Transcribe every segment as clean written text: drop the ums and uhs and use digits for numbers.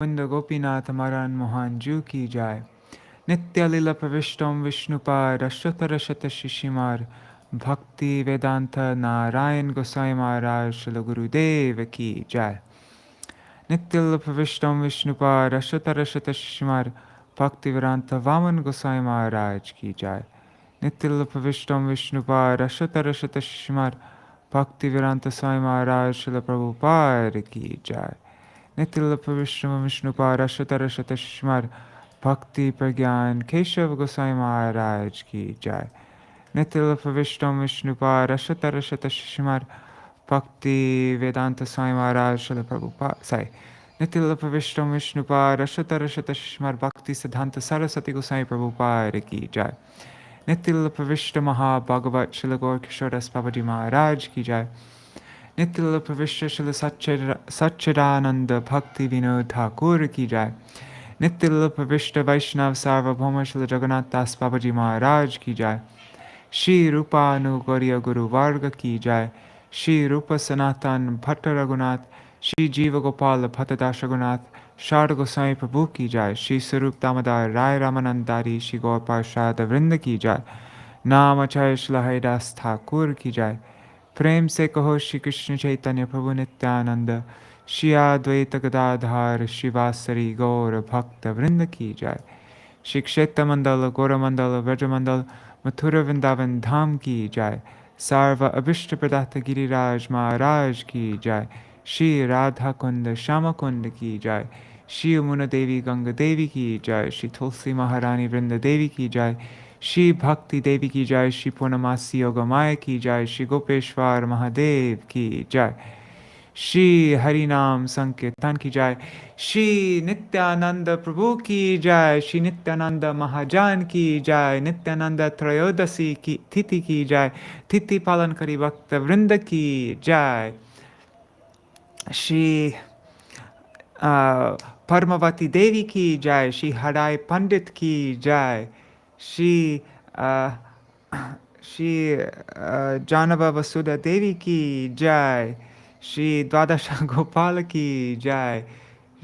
Govinda Gopinath Maran Mohan Ju ki jai. Nitya Lila Pravishtam Vishnupad Ashtatara Shata Shishimar Bhaktivedānta Nārāyaṇa Gosvāmī Mahārāja Śrīla Gurudeva ki jai. Nitya Lila Pravishtam Vishnupad Ashtatara Shata Shishimar Bhaktivedānta Vaman Gosvāmī Mahārāja ki jai. Nitya Lila Pravishtam Vishnupad Ashtatara Shata Shishimar Bhaktivedānta Swāmī Mahārāja Śrīla Prabhupada ki jai. Nitya Pravishtam Vishnupad Ashtatara Shata Shishimar Bhakti Pragyan Keshav Gosvāmī Mahārāja ki jai. Nitya Pravishtam Vishnupad Ashtatara Shata Shishimar Bhaktivedānta Swāmī Mahārāja Śrīla Prabhupada. Sorry. Nitya Pravishtam Vishnupad Ashtatara Shata Shishimar Bhakti Siddhanta Saraswati Gosvāmī Prabhupada ki jai. Nitya Pravishta Maha Bhagavat Śrīla Gaur Kishoras Babaji Maharaj ki jai. Nitya Pravishta Śrīla Satchidananda Bhakti Vinod Thakur ki jai. Nitya Pravishta Vaishnav Sarvabhauma Śrīla Jagannath Das Babaji Maharaj ki jai. Shri Rupa Anugarya Guru Varga ki jai. Shri Rupa Sanatan Bhatta Raghunath. Shri Jiva Gopala Bhattadash Raghunath. Sharda Goswami Prabhu ki jai. Shri Sarup Damodar Rai Ramanandari Shri Gaur Parshada Vrinda ki jai. Namacharya Śrīla Haridas Thakur ki jai. Prem se kaho Shri Krishna Chaitanya Prabhu Nityananda Shri Advaita Gadadhar Shivasari Gaur Bhakta Vrinda ki jai. Shri Kshetra Mandala Gora Mandala Vraja Mandala Mathura Vrindavan Dham ki jai. Sarva Abhishta Pradata Giriraj Maharaj ki jai. Shri Radha Kunda Shama Kunda ki jai. Shri Yamuna Devi Ganga Devi ki jai. Shri Tulsi Maharani Vrinda Devi ki jai. Shri Bhakti Devi ki jai. Shri Purnamasi Yogamaya ki jai. Shri Gopeshwar Mahadev ki jai. Shri Harinam Sankirtan ki jai. Shri Nityānanda Prabhu ki jai. Shri Nityānanda Mahajan ki jai. Nityānanda Trayodaśī ki Titi ki jai. Titi Palankari Bhakta Vrinda ki jai. Shri Parmavati Devi ki jai. Shri Harai Pandit ki jai. Shri Janava Vasudha Devi ki jai. Shri Dwadasha Gopala ki jai.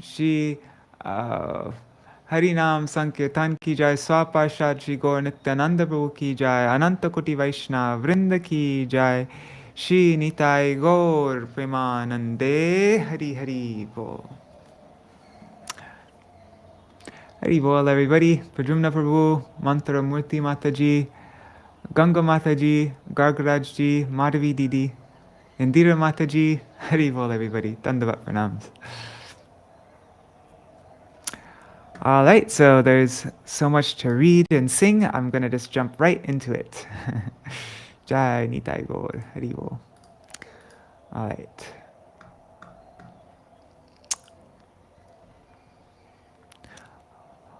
Shri Harinam Sankirtan ki jai. Swaparshad Shri Gaur Nityananda Prabhu ki jai. Ananta Koti Vaishnava Vrinda ki jai. Śrī Nitāi Gaur Premanande Hari Hari Bol. Hari Bol, everybody. Prajumna Prabhu, Mantra Murti Mataji, Ganga Mataji, Gargarajji, Madhavi Didi, Indira Mataji. Hari Bol, everybody. Dandavat Pranams. Alright, so there's so much to read and sing. I'm going to just jump right into it. Jai Nitāi Gaur, Hari Bol. All right.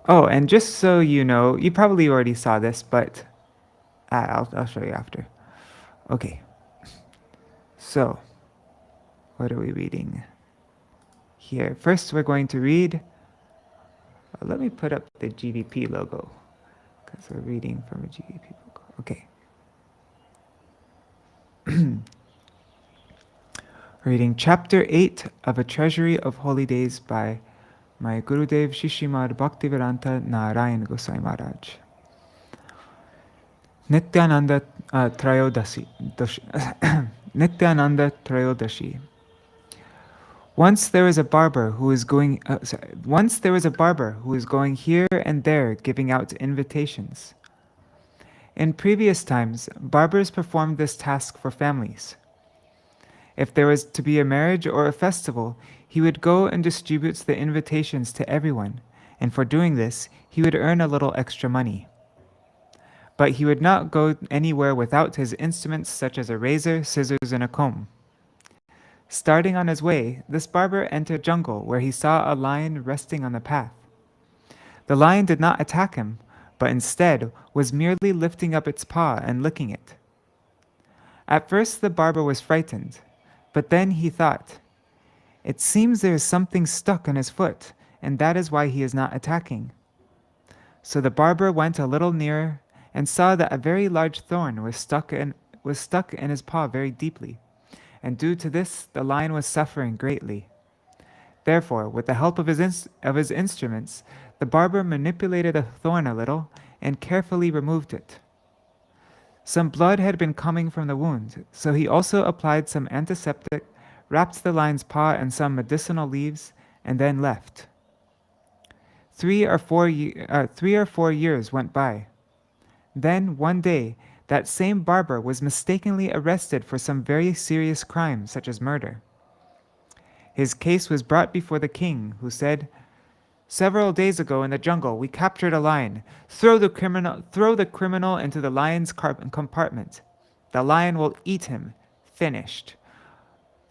Oh, and just so you know, you probably already saw this, but I'll show you after. Okay. So, what are we reading here? First, we're going to read. Let me put up the GVP logo because we're reading from a GVP logo. Okay. Reading Chapter 8 of A Treasury of Holy Days by my Gurudev Śrīmad Bhaktivedānta Nārāyaṇa Gosvāmī Mahārāja. Nityānanda Trayodaśī. Nityānanda Trayodaśī. Once there was a barber who was going here and there giving out invitations. In previous times, barbers performed this task for families. If there was to be a marriage or a festival, he would go and distribute the invitations to everyone, and for doing this, he would earn a little extra money. But he would not go anywhere without his instruments such as a razor, scissors, and a comb. Starting on his way, this barber entered a jungle where he saw a lion resting on the path. The lion did not attack him, but instead was merely lifting up its paw and licking it. At first the barber was frightened, but then he thought, "It seems there is something stuck on his foot, and that is why he is not attacking." So the barber went a little nearer and saw that a very large thorn was stuck in his paw very deeply, and due to this the lion was suffering greatly. Therefore, with the help of his instruments, the barber manipulated a thorn a little and carefully removed it. Some blood had been coming from the wound, so he also applied some antiseptic, wrapped the lion's paw in some medicinal leaves, and then left. 3 or 4 years went by. Then, one day, that same barber was mistakenly arrested for some very serious crime, such as murder. His case was brought before the king, who said, "Several days ago in the jungle, we captured a lion. Throw the criminal into the lion's compartment. The lion will eat him. Finished.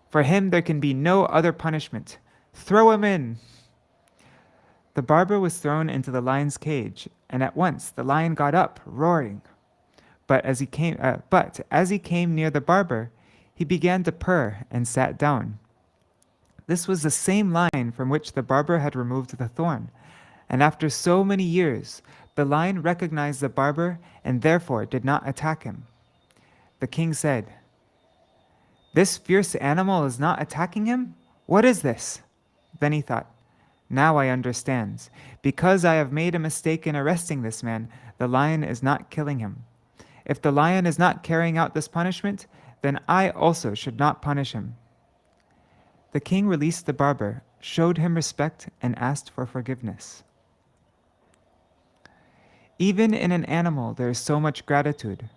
For him there can be no other punishment. Throw him in." The barber was thrown into the lion's cage, and at once the lion got up, roaring. But as he came near the barber, he began to purr and sat down. This was the same lion from which the barber had removed the thorn, and after so many years, the lion recognized the barber and therefore did not attack him. The king said, "This fierce animal is not attacking him? What is this?" Then he thought, "Now I understand. Because I have made a mistake in arresting this man, the lion is not killing him. If the lion is not carrying out this punishment, then I also should not punish him." The king released the barber, showed him respect, and asked for forgiveness. Even in an animal there is so much gratitude,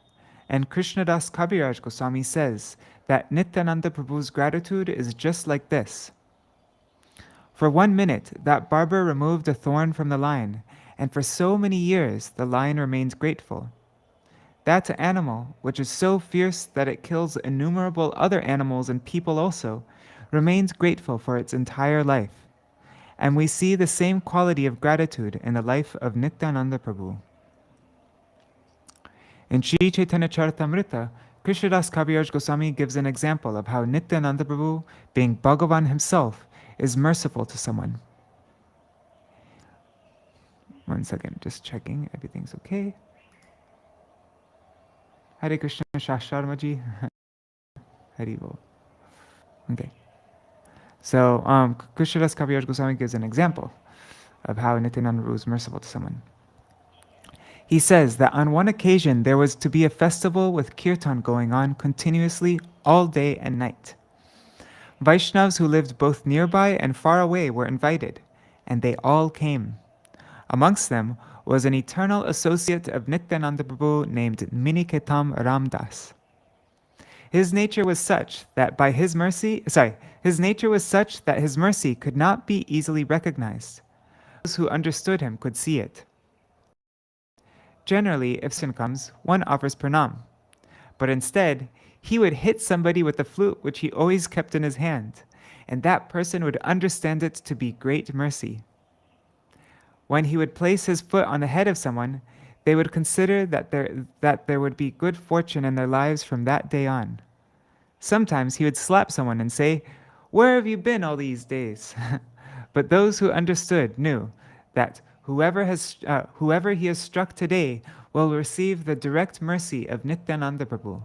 and Krishnadas Kaviraj Goswami says that Nityananda Prabhu's gratitude is just like this. For 1 minute, that barber removed a thorn from the lion, and for so many years the lion remained grateful. That animal, which is so fierce that it kills innumerable other animals and people also, remains grateful for its entire life. And we see the same quality of gratitude in the life of Nityananda Prabhu. In Sri Chaitanya Charitamrita, Krishnadas Kaviraj Goswami gives an example of how Nityananda Prabhu, being Bhagavan himself, is merciful to someone. 1 second, just checking everything's okay. Hare Krishna Shasharmaji. Haribo. Okay. So, Krishnadas Kaviraj Goswami gives an example of how Nityananda Prabhu is merciful to someone. He says that on one occasion there was to be a festival with kirtan going on continuously all day and night. Vaishnavas who lived both nearby and far away were invited, and they all came. Amongst them was an eternal associate of Nityananda Prabhu named Miniketam Ramdas. His nature was such that his mercy could not be easily recognized. Those who understood him could see it. Generally, if sin comes, one offers pranam. But instead, he would hit somebody with the flute which he always kept in his hand, and that person would understand it to be great mercy. When he would place his foot on the head of someone, they would consider that there would be good fortune in their lives from that day on. Sometimes he would slap someone and say, "Where have you been all these days?" But those who understood knew that whoever he has struck today will receive the direct mercy of Nityananda Prabhu.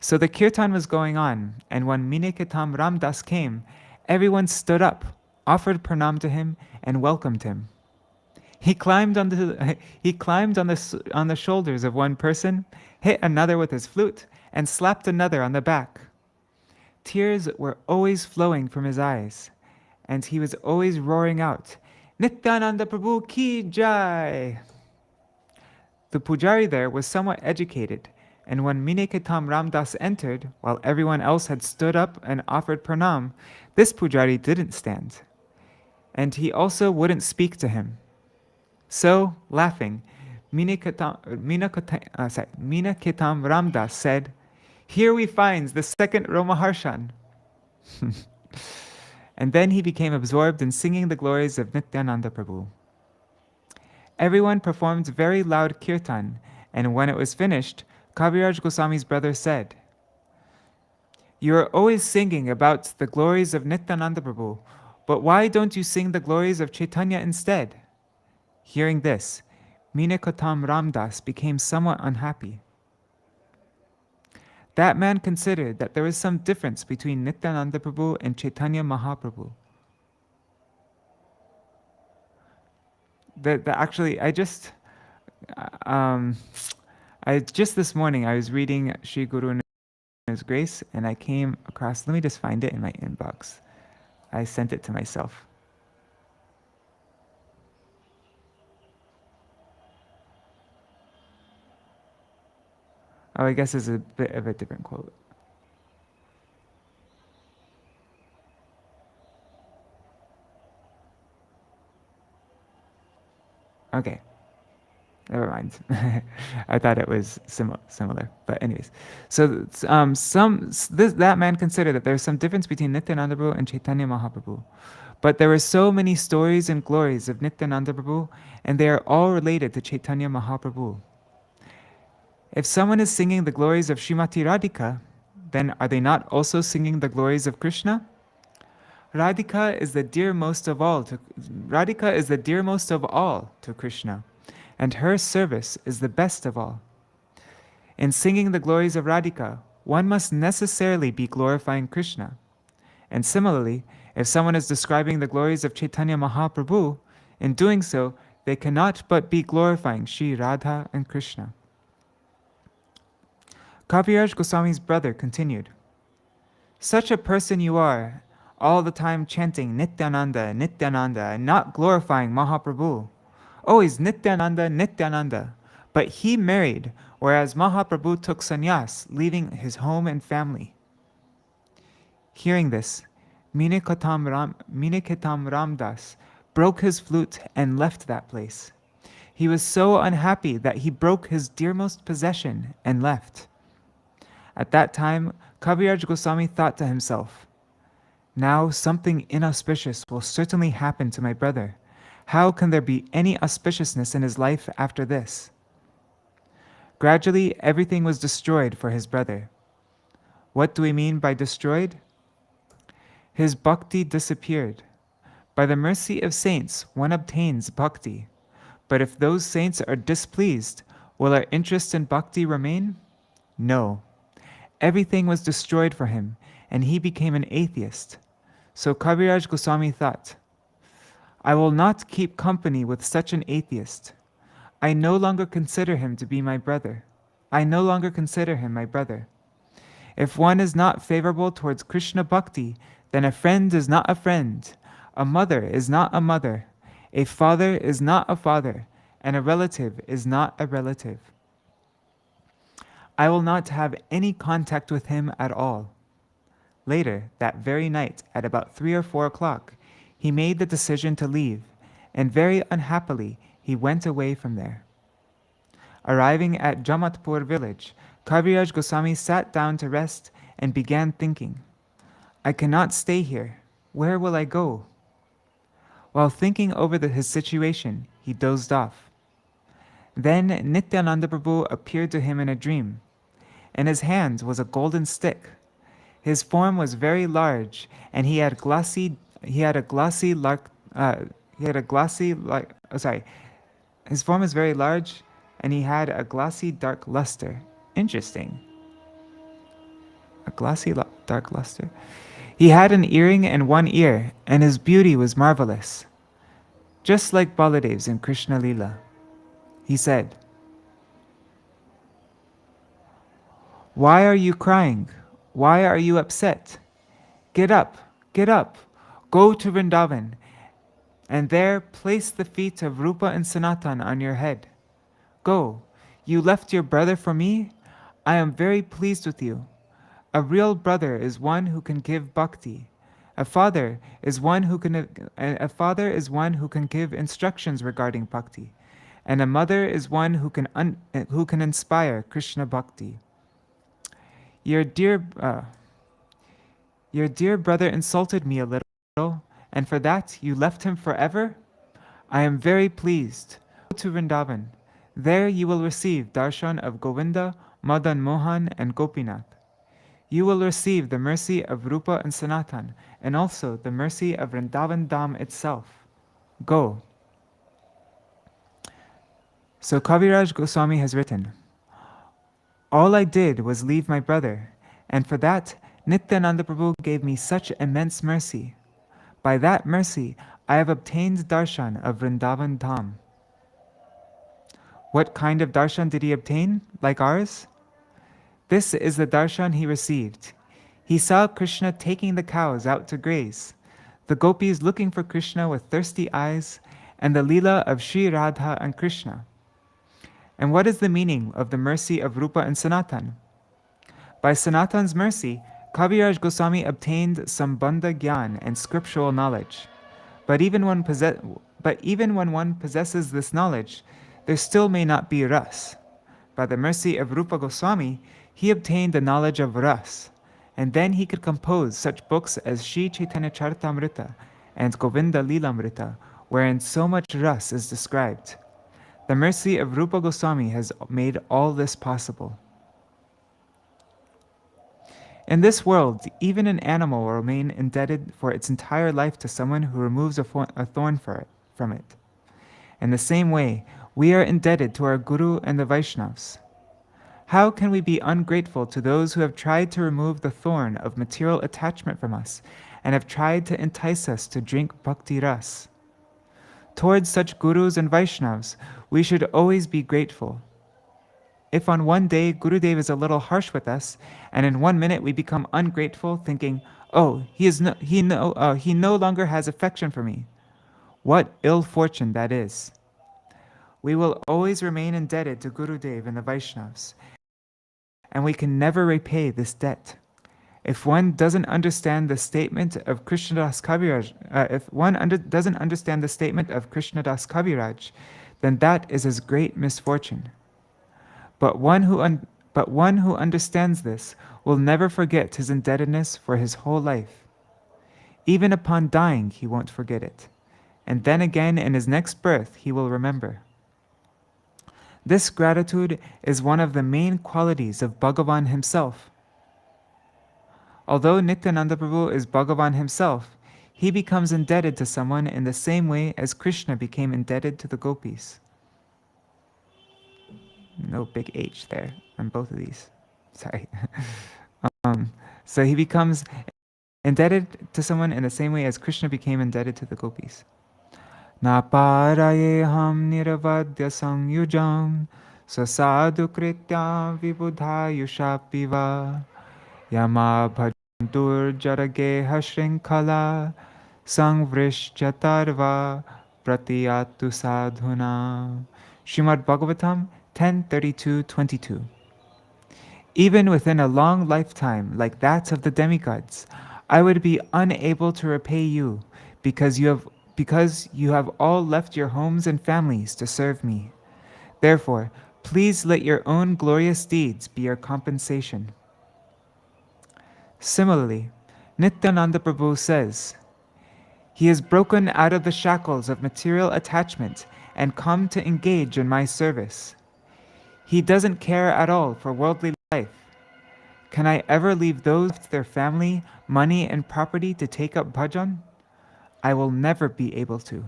So the kirtan was going on, and when Miniketam Ramdas came, everyone stood up, offered pranam to him, and welcomed him. He climbed on the shoulders of one person, hit another with his flute, and slapped another on the back. Tears were always flowing from his eyes, and he was always roaring out, "Nityananda Prabhu ki jai!" The pujari there was somewhat educated, and when Miniketam Ramdas entered, while everyone else had stood up and offered pranam, this pujari didn't stand, and he also wouldn't speak to him. So, laughing, Miniketam Ramdas said, "Here we find the second Romaharshan." And then he became absorbed in singing the glories of Nityananda Prabhu. Everyone performed very loud kirtan, and when it was finished, Kaviraj Goswami's brother said, "You are always singing about the glories of Nityananda Prabhu, but why don't you sing the glories of Chaitanya instead?" Hearing this, Miniketam Ramdas became somewhat unhappy. That man considered that there was some difference between Nityananda Prabhu and Chaitanya Mahaprabhu. actually, I just this morning I was reading Sri Guru His Grace, and I came across. Let me just find it in my inbox. I sent it to myself. Oh, I guess it's a bit of a different quote. Okay. Never mind. I thought it was similar. But anyways, so that man considered that there's some difference between Nityananda Prabhu and Chaitanya Mahaprabhu. But there were so many stories and glories of Nityananda Prabhu, and they are all related to Chaitanya Mahaprabhu. If someone is singing the glories of Srimati Radhika, then are they not also singing the glories of Krishna? Radhika is the dearmost of all to Krishna, and her service is the best of all. In singing the glories of Radhika, one must necessarily be glorifying Krishna. And similarly, if someone is describing the glories of Chaitanya Mahaprabhu, in doing so, they cannot but be glorifying Sri Radha and Krishna. Kaviraj Goswami's brother continued, "Such a person you are, all the time chanting Nityananda, Nityananda, and not glorifying Mahaprabhu. Always Nityananda, Nityananda. But he married, whereas Mahaprabhu took sannyas, leaving his home and family." Hearing this, Miniketam Ramdas broke his flute and left that place. He was so unhappy that he broke his dearmost possession and left. At that time, Kaviraj Goswami thought to himself, "Now something inauspicious will certainly happen to my brother. How can there be any auspiciousness in his life after this?" Gradually, everything was destroyed for his brother. What do we mean by destroyed? His bhakti disappeared. By the mercy of saints, one obtains bhakti. But if those saints are displeased, will our interest in bhakti remain? No. Everything was destroyed for him, and he became an atheist. So Kaviraj Goswami thought, "I will not keep company with such an atheist. I no longer consider him to be my brother. I no longer consider him my brother. If one is not favorable towards Krishna Bhakti, then a friend is not a friend, a mother is not a mother, a father is not a father, and a relative is not a relative. I will not have any contact with him at all." Later, that very night, at about 3 or 4 o'clock, he made the decision to leave, and very unhappily, he went away from there. Arriving at Jamatpur village, Kaviraj Goswami sat down to rest and began thinking, "I cannot stay here. Where will I go?" While thinking over his situation, he dozed off. Then Nityananda Prabhu appeared to him in a dream. In his hand was a golden stick. His form was very large, and his form was very large, and he had a glossy dark luster. Interesting. A glossy dark luster. He had an earring and one ear, and his beauty was marvelous, just like Baladev's in Krishna Lila. He said, "Why are you crying? Why are you upset? Get up, go to Vrindavan, and there place the feet of Rupa and Sanatan on your head. Go, you left your brother for me? I am very pleased with you. A real brother is one who can give bhakti. A father is one who can give instructions regarding bhakti, and a mother is one who can inspire Krishna bhakti. Your dear brother insulted me a little, and for that you left him forever? I am very pleased. Go to Vrindavan. There you will receive darshan of Govinda, Madan Mohan, and Gopinath. You will receive the mercy of Rupa and Sanatan, and also the mercy of Vrindavan Dham itself. Go." So Kaviraj Goswami has written, "All I did was leave my brother, and for that Nityananda Prabhu gave me such immense mercy. By that mercy I have obtained darshan of Vrindavan Dham. What kind of darshan did he obtain, like ours? This is the darshan he received. He saw Krishna taking the cows out to graze, the gopis looking for Krishna with thirsty eyes, and the Leela of Sri Radha and Krishna. And what is the meaning of the mercy of Rupa and Sanatan? By Sanatan's mercy, Kaviraj Goswami obtained Sambandha Gyan and scriptural knowledge. But even when one possesses this knowledge, there still may not be ras. By the mercy of Rupa Goswami, he obtained the knowledge of ras, and then he could compose such books as Śrī Chaitanya Charitamrita and Govinda Lilamrita, wherein so much ras is described. The mercy of Rupa Goswami has made all this possible. In this world, even an animal will remain indebted for its entire life to someone who removes a thorn from it. In the same way, we are indebted to our Guru and the Vaishnavas. How can we be ungrateful to those who have tried to remove the thorn of material attachment from us and have tried to entice us to drink bhakti ras? Towards such Gurus and Vaishnavas, we should always be grateful. If on one day Gurudev is a little harsh with us, and in 1 minute we become ungrateful, thinking, "Oh, he no longer has affection for me," what ill fortune that is! We will always remain indebted to Gurudev and the Vaishnavas, and we can never repay this debt. If one doesn't understand the statement of Krishnadas Kaviraj, doesn't understand the statement of Krishnadas Kaviraj, then that is his great misfortune. But one who understands this will never forget his indebtedness for his whole life. Even upon dying, he won't forget it. And then again in his next birth, he will remember. This gratitude is one of the main qualities of Bhagavan himself. Although Nityananda Prabhu is Bhagavan himself, he becomes indebted to someone in the same way as Krishna became indebted to the gopis. No big H there on both of these. Sorry. So he becomes indebted to someone in the same way as Krishna became indebted to the gopis. Na parayeham niravadya sangyujam sasadu kritya vibudhayushapiva yama bhajantur jarageha shrinkala sangvrishchatarva pratiyatu sadhuna. Śrīmad Bhagavatam 10:32-22. Even within a long lifetime like that of the demigods, I would be unable to repay you because you have all left your homes and families to serve me. Therefore, please let your own glorious deeds be your compensation. Similarly, Nityananda Prabhu says, "He has broken out of the shackles of material attachment and come to engage in my service. He doesn't care at all for worldly life. Can I ever leave those with their family, money, and property to take up bhajan? I will never be able to."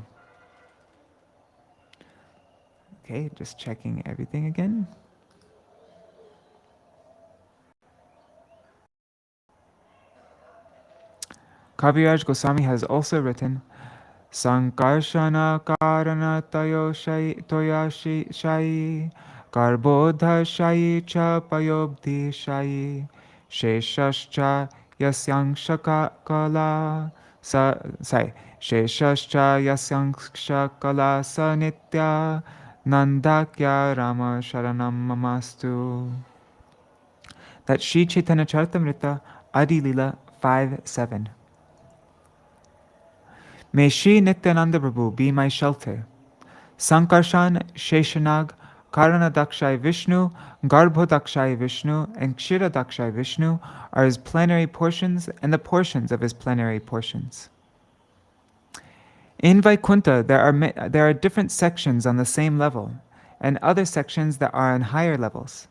Okay, just checking everything again. Kaviraj Goswami has also written, Sankarshana karana toyashi shayi garbodha shayi cha payobdi shayi sheshascha yasyangshaka kala sheshascha yasyangshaka kala sanitya nandakya rama sharanam mamastu. That's Śrī Chaitanya Charitamrita Adi Lila 5:7. May Śrī Nityananda Prabhu be my shelter. Sankarshan, Sheshanag, Karanadakshay Vishnu, Garbhodakshay Vishnu, and Kshiradakshay Vishnu are his plenary portions and the portions of his plenary portions. In Vaikuntha, there are different sections on the same level, and other sections that are on higher levels.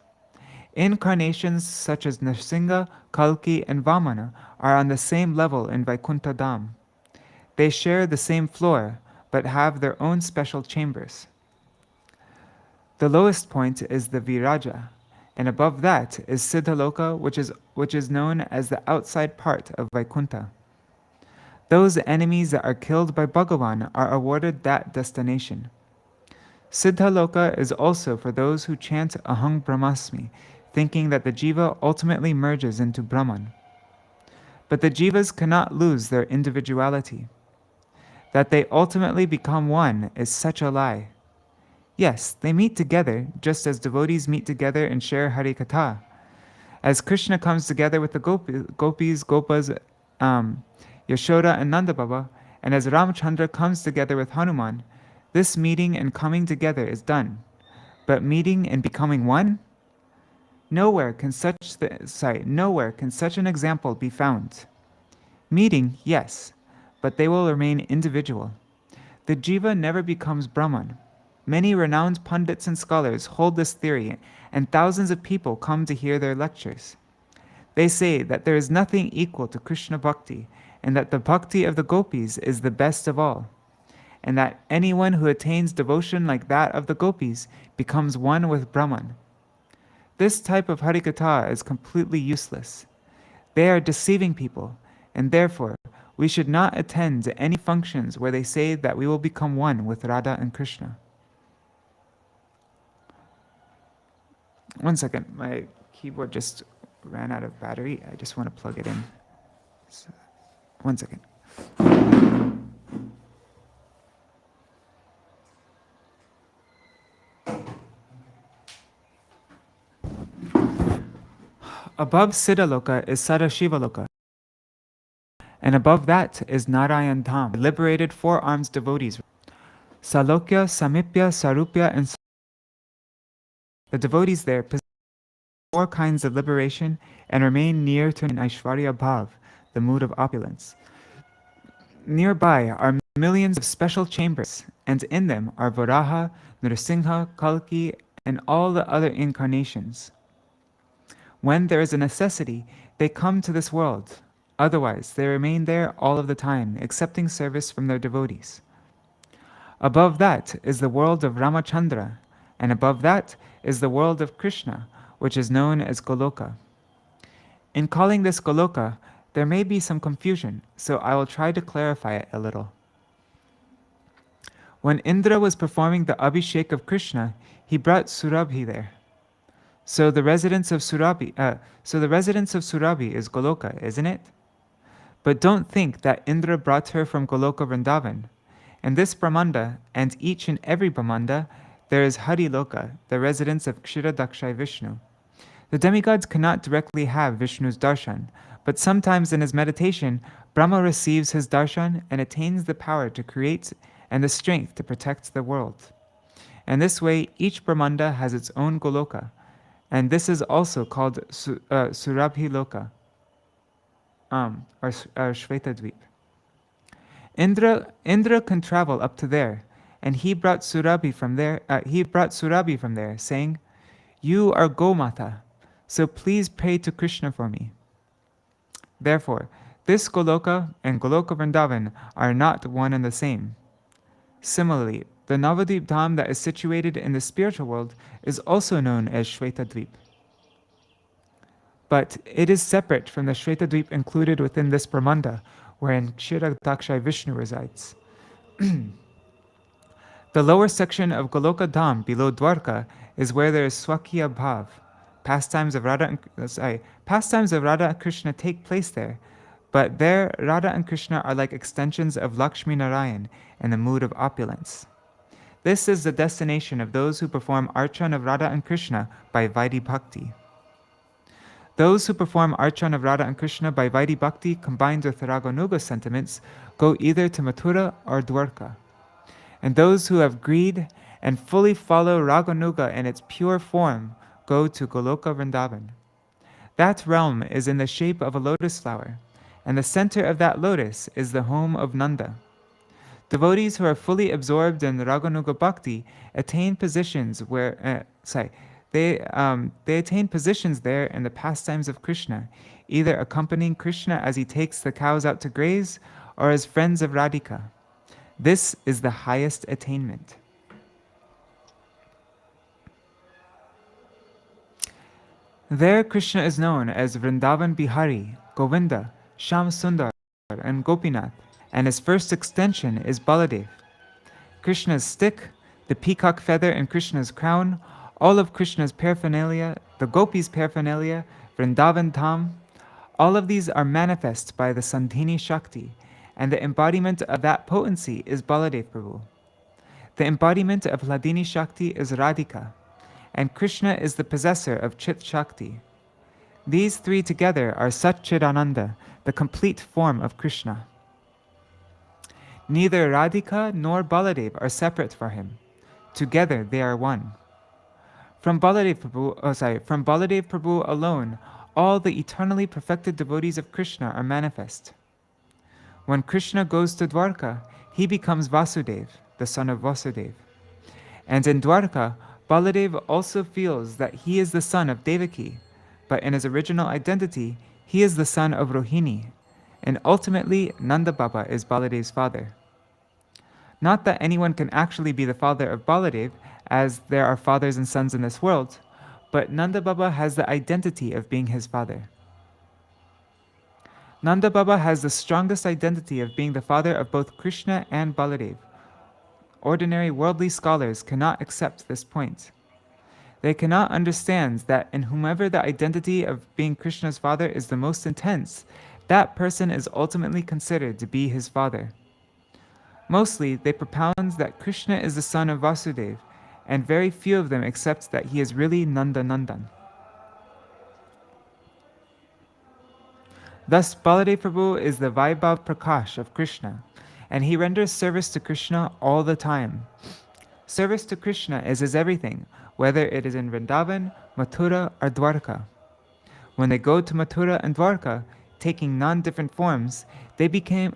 Incarnations such as Nrsimha, Kalki, and Vamana are on the same level in Vaikuntha Dham. They share the same floor, but have their own special chambers. The lowest point is the Viraja, and above that is Siddhaloka, which is known as the outside part of Vaikuntha. Those enemies that are killed by Bhagavan are awarded that destination. Siddhaloka is also for those who chant Aham Brahmasmi, thinking that the jiva ultimately merges into Brahman. But the jivas cannot lose their individuality. That they ultimately become one is such a lie. Yes, they meet together, just as devotees meet together and share Harikatha. As Krishna comes together with the gopis, Gopas, Yashoda and Nanda Baba, and as Ramchandra comes together with Hanuman, this meeting and coming together is done. But meeting and becoming one? Nowhere can such an example be found. Meeting, yes, but they will remain individual. The jiva never becomes Brahman. Many renowned pundits and scholars hold this theory, and thousands of people come to hear their lectures. They say that there is nothing equal to Krishna bhakti, and that the bhakti of the gopis is the best of all, and that anyone who attains devotion like that of the gopis becomes one with Brahman. This type of harikatha is completely useless. They are deceiving people, and therefore we should not attend to any functions where they say that we will become one with Radha and Krishna. One second, my keyboard just ran out of battery. I just want to plug it in. So, one second. Above Siddhaloka is Sadashivaloka, and above that is Nārayaṇa Dham, liberated four-armed devotees. Salokya, Samipya, Sarupya, and the devotees there possess four kinds of liberation and remain near to an Aishvarya Bhav, the mood of opulence. Nearby are millions of special chambers, and in them are Varaha, Nrsimha, Kalki, and all the other incarnations. When there is a necessity, they come to this world. Otherwise, they remain there all of the time, accepting service from their devotees. Above that is the world of Ramachandra, and above that is the world of Krishna, which is known as Goloka. In calling this Goloka, there may be some confusion, so I will try to clarify it a little. When Indra was performing the Abhishek of Krishna, he brought Surabhi there. So the residence of Surabhi is Goloka, isn't it? But don't think that Indra brought her from Goloka Vrindavan. In this Brahmanda, and each and every Brahmanda, there is Hariloka, the residence of Kshiradakshai Vishnu. The demigods cannot directly have Vishnu's darshan, but sometimes in his meditation, Brahma receives his darshan and attains the power to create and the strength to protect the world. And this way, each Brahmanda has its own Goloka, and this is also called Surabhi Loka, or Shvetadvip. Indra can travel up to there, and he brought Surabhi from there. Saying, "You are Gomata, so please pray to Krishna for me." Therefore, this Goloka and Goloka Vrindavan are not one and the same. Similarly, the Navadvip Dham that is situated in the spiritual world is also known as Shvetadvip. But it is separate from the Shvetadvip included within this Brahmanda, wherein Kshiradakshai Vishnu resides. The lower section of Goloka Dham below Dwarka is where there is Swakya Bhav. Pastimes of Radha and Krishna take place there, but there Radha and Krishna are like extensions of Lakshmi Narayan in the mood of opulence. This is the destination of those who perform Archan of Radha and Krishna by Vaidhi Bhakti. Those who perform Archan of Radha and Krishna by Vaidhi Bhakti combined with Raganuga sentiments go either to Mathura or Dwarka. And those who have greed and fully follow Raganuga in its pure form go to Goloka Vrindavan. That realm is in the shape of a lotus flower, and the center of that lotus is the home of Nanda. Devotees who are fully absorbed in Raganuga Bhakti attain positions where, they attain positions there in the pastimes of Krishna, either accompanying Krishna as he takes the cows out to graze, or as friends of Radhika. This is the highest attainment. There Krishna is known as Vrindavan Bihari, Govinda, Sham Sundar, and Gopinath, and his first extension is Baladev. Krishna's stick, the peacock feather in Krishna's crown, all of Krishna's paraphernalia, the gopis' paraphernalia, Vrindavan Dham, all of these are manifest by the Sandhini Shakti, and the embodiment of that potency is Baladev Prabhu. The embodiment of Hladini Shakti is Radhika, and Krishna is the possessor of Chit Shakti. These three together are Sat Chidananda, the complete form of Krishna. Neither Radhika nor Baladev are separate for him. Together they are one. From Baladev Prabhu alone, all the eternally perfected devotees of Krishna are manifest. When Krishna goes to Dwarka, he becomes Vasudev, the son of Vasudeva. And in Dwarka, Baladev also feels that he is the son of Devaki, but in his original identity, he is the son of Rohini, and ultimately Nanda Baba is Baladev's father. Not that anyone can actually be the father of Baladev, as there are fathers and sons in this world, but Nanda Baba has the identity of being his father. Nanda Baba has the strongest identity of being the father of both Krishna and Baladev. Ordinary worldly scholars cannot accept this point. They cannot understand that in whomever the identity of being Krishna's father is the most intense, that person is ultimately considered to be his father. Mostly, they propound that Krishna is the son of Vasudeva, and very few of them accept that he is really Nanda Nandan. Thus, Baladev Prabhu is the Vaibhav Prakash of Krishna, and he renders service to Krishna all the time. Service to Krishna is his everything, whether it is in Vrindavan, Mathura, or Dwarka. When they go to Mathura and Dwarka, taking non-different forms, they become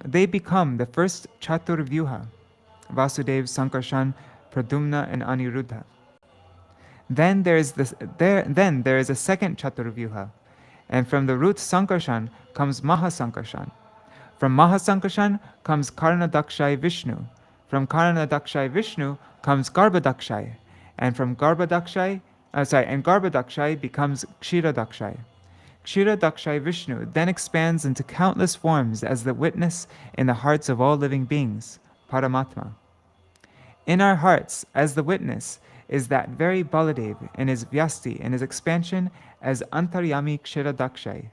the first Chaturvyuha, Vasudev, Sankarshan, Pradumna, and Aniruddha. Then there is a second Chaturvyuha, and from the root Sankarshan comes Mahasankarshan. From Mahasankarshan comes Karnadakshay Vishnu. From Karnadakshay Vishnu comes Garbhadakshay, and from Garbhadakshay becomes Kshiradakshai. Kshiradakshai Vishnu then expands into countless forms as the witness in the hearts of all living beings, Paramatma. In our hearts, as the witness, is that very Baladev in his Vyasti, in his expansion as Antaryami Kshiradakshai.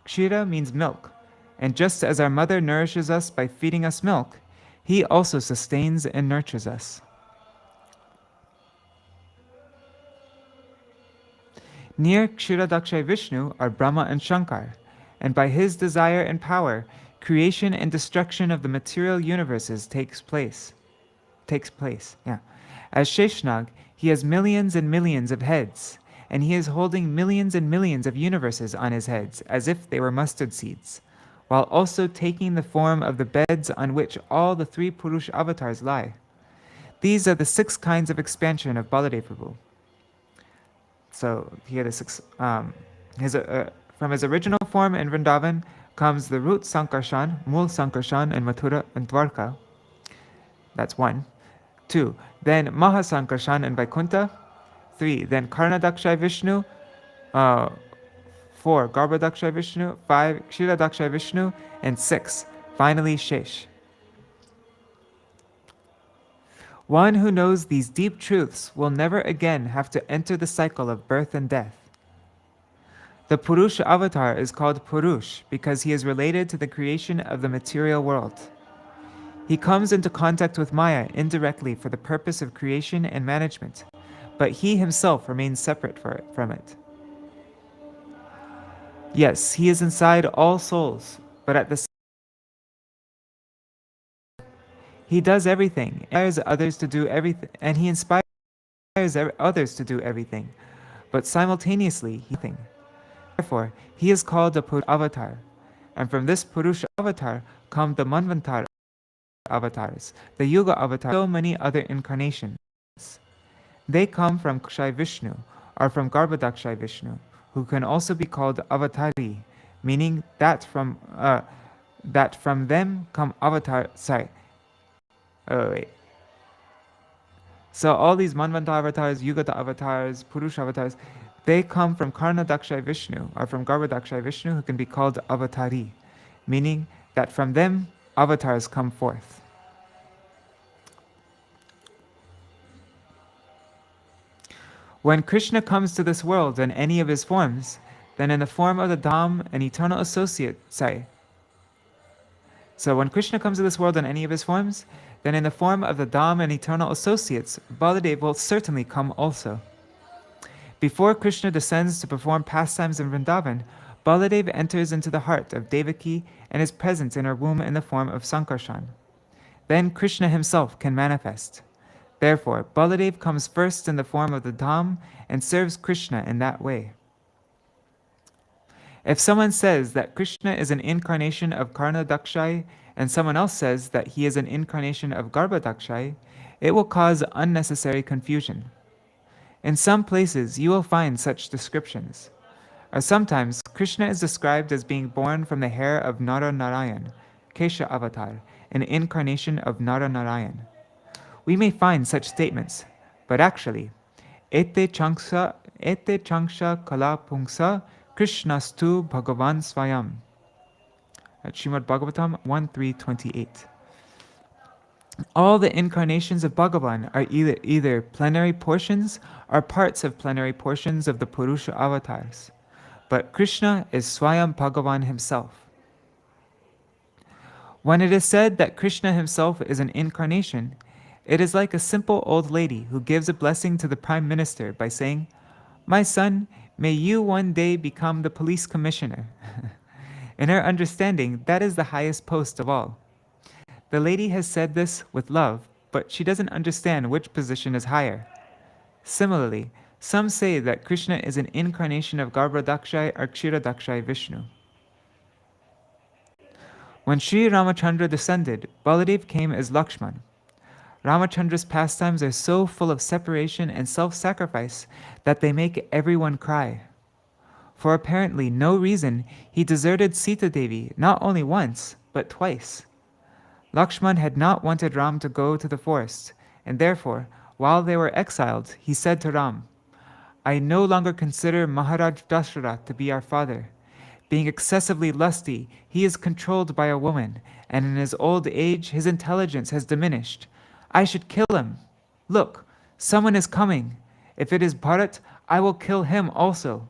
Kshira means milk, and just as our mother nourishes us by feeding us milk, he also sustains and nurtures us. Near Kshiradakshai Vishnu are Brahma and Shankar, and by his desire and power, creation and destruction of the material universes takes place. As Sheshnag, he has millions and millions of heads, and he is holding millions and millions of universes on his heads, as if they were mustard seeds, while also taking the form of the beds on which all the three Purush avatars lie. These are the 6 kinds of expansion of Baladev Prabhu. So here the 6. From his original form in Vrindavan comes the root Sankarshan, Mul Sankarshan in Mathura and Dwarka. That's 1. 2. Then Mahasankarshan in Vaikuntha. 3. Then Karnadakshay Vishnu. 4. Garbhadakshay Vishnu. 5. Kshiradakshai Vishnu. And 6. Finally Shesh. One who knows these deep truths will never again have to enter the cycle of birth and death. The Purusha avatar is called Purush because he is related to the creation of the material world. He comes into contact with Maya indirectly for the purpose of creation and management, but he himself remains separate from it. Yes, he is inside all souls, but at the same time, he does everything, inspires others to do everything, and he inspires others to do everything, but simultaneously he does nothing. Therefore, he is called the Purusha avatar, and from this Purusha avatar come the Manvantara avatars, the Yuga avatar, and so many other incarnations. They come from Kshay Vishnu, or from Garbhadakshay Vishnu, who can also be called Avatari, meaning that from them come avatar. So all these Manvantara avatars, Yugata avatars, Purusha avatars, they come from Karnadakshay Vishnu, or from Garbhadakshay Vishnu, who can be called Avatari, meaning that from them avatars come forth. When Krishna comes to this world in any of his forms, then in the form of the Dham and eternal associate, So when Krishna comes to this world in any of his forms, then in the form of the Dham and eternal associates, Baladev will certainly come also. Before Krishna descends to perform pastimes in Vrindavan, Baladev enters into the heart of Devaki and is present in her womb in the form of Sankarshan. Then Krishna himself can manifest. Therefore, Baladev comes first in the form of the Dham and serves Krishna in that way. If someone says that Krishna is an incarnation of Karna Dakshai and someone else says that he is an incarnation of Garbha Dakshai, it will cause unnecessary confusion. In some places, you will find such descriptions. Or sometimes, Krishna is described as being born from the hair of Nārāyaṇa, Kesha Avatar, an incarnation of Nārāyaṇa. We may find such statements, but actually, Ete Changsha Kala Pungsa Krishnastu Bhagavan Svayam. At Śrīmad Bhagavatam 1.3.28. All the incarnations of Bhagavan are either plenary portions or parts of plenary portions of the Purusha avatars. But Krishna is Swayam Bhagavan himself. When it is said that Krishna himself is an incarnation, it is like a simple old lady who gives a blessing to the Prime Minister by saying, "My son, may you one day become the police commissioner." In her understanding, that is the highest post of all. The lady has said this with love, but she doesn't understand which position is higher. Similarly, some say that Krishna is an incarnation of Garbha Dakshai or Kshira Dakshai Vishnu. When Sri Ramachandra descended, Baladev came as Lakshman. Ramachandra's pastimes are so full of separation and self-sacrifice that they make everyone cry. For apparently no reason, he deserted Sita Devi not only once, but twice. Lakshman had not wanted Ram to go to the forest, and therefore, while they were exiled, he said to Ram, "I no longer consider Mahārāja Dasharatha to be our father. Being excessively lusty, he is controlled by a woman, and in his old age his intelligence has diminished. I should kill him. Look, someone is coming. If it is Bharat, I will kill him also."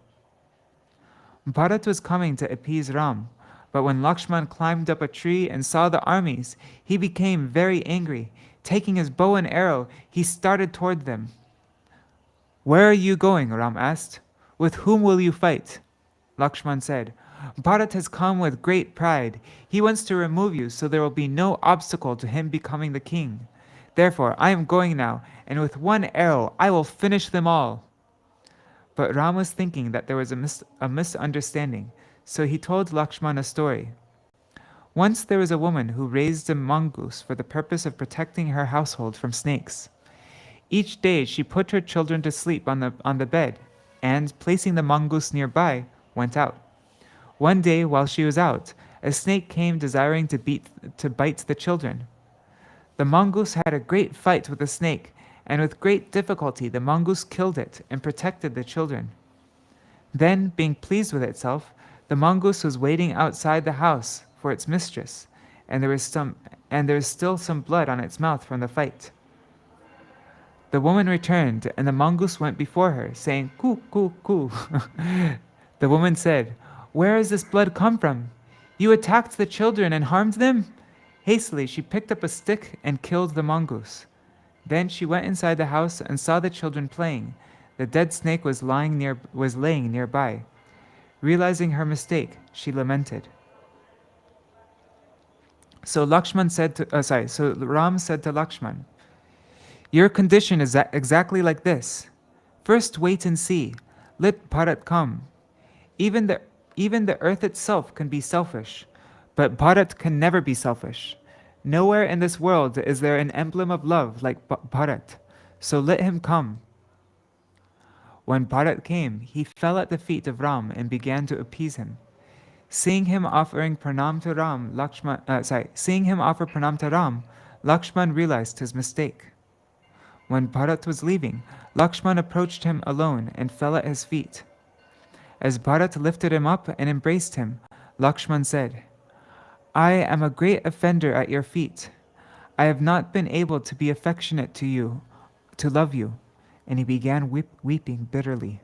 Bharat was coming to appease Ram, but when Lakshman climbed up a tree and saw the armies, he became very angry. Taking his bow and arrow, he started toward them. "Where are you going?" Ram asked. "With whom will you fight?" Lakshman said, "Bharat has come with great pride. He wants to remove you so there will be no obstacle to him becoming the king. Therefore, I am going now, and with one arrow I will finish them all." But Ram was thinking that there was a misunderstanding, so he told Lakshman a story. Once there was a woman who raised a mongoose for the purpose of protecting her household from snakes. Each day she put her children to sleep on the bed, and, placing the mongoose nearby, went out. One day, while she was out, a snake came desiring to bite the children. The mongoose had a great fight with the snake, and with great difficulty the mongoose killed it and protected the children. Then, being pleased with itself, the mongoose was waiting outside the house for its mistress, and there was still some blood on its mouth from the fight. The woman returned, and the mongoose went before her, saying, "Coo, coo, coo." The woman said, "Where has this blood come from? You attacked the children and harmed them?" Hastily she picked up a stick and killed the mongoose. Then she went inside the house and saw the children playing. The dead snake was laying nearby. Realizing her mistake, she lamented. So Ram said to Lakshman, "Your condition is exactly like this. First wait and see. Let Bharat come. Even the earth itself can be selfish, but Bharat can never be selfish. Nowhere in this world is there an emblem of love like Bharat, so let him come." When Bharat came, he fell at the feet of Ram and began to appease him. Seeing him offer pranam to Ram, Lakshman realized his mistake. When Bharat was leaving, Lakshman approached him alone and fell at his feet. As Bharat lifted him up and embraced him, Lakshman said, "I am a great offender at your feet. I have not been able to be affectionate to you, to love you. and he began weeping bitterly.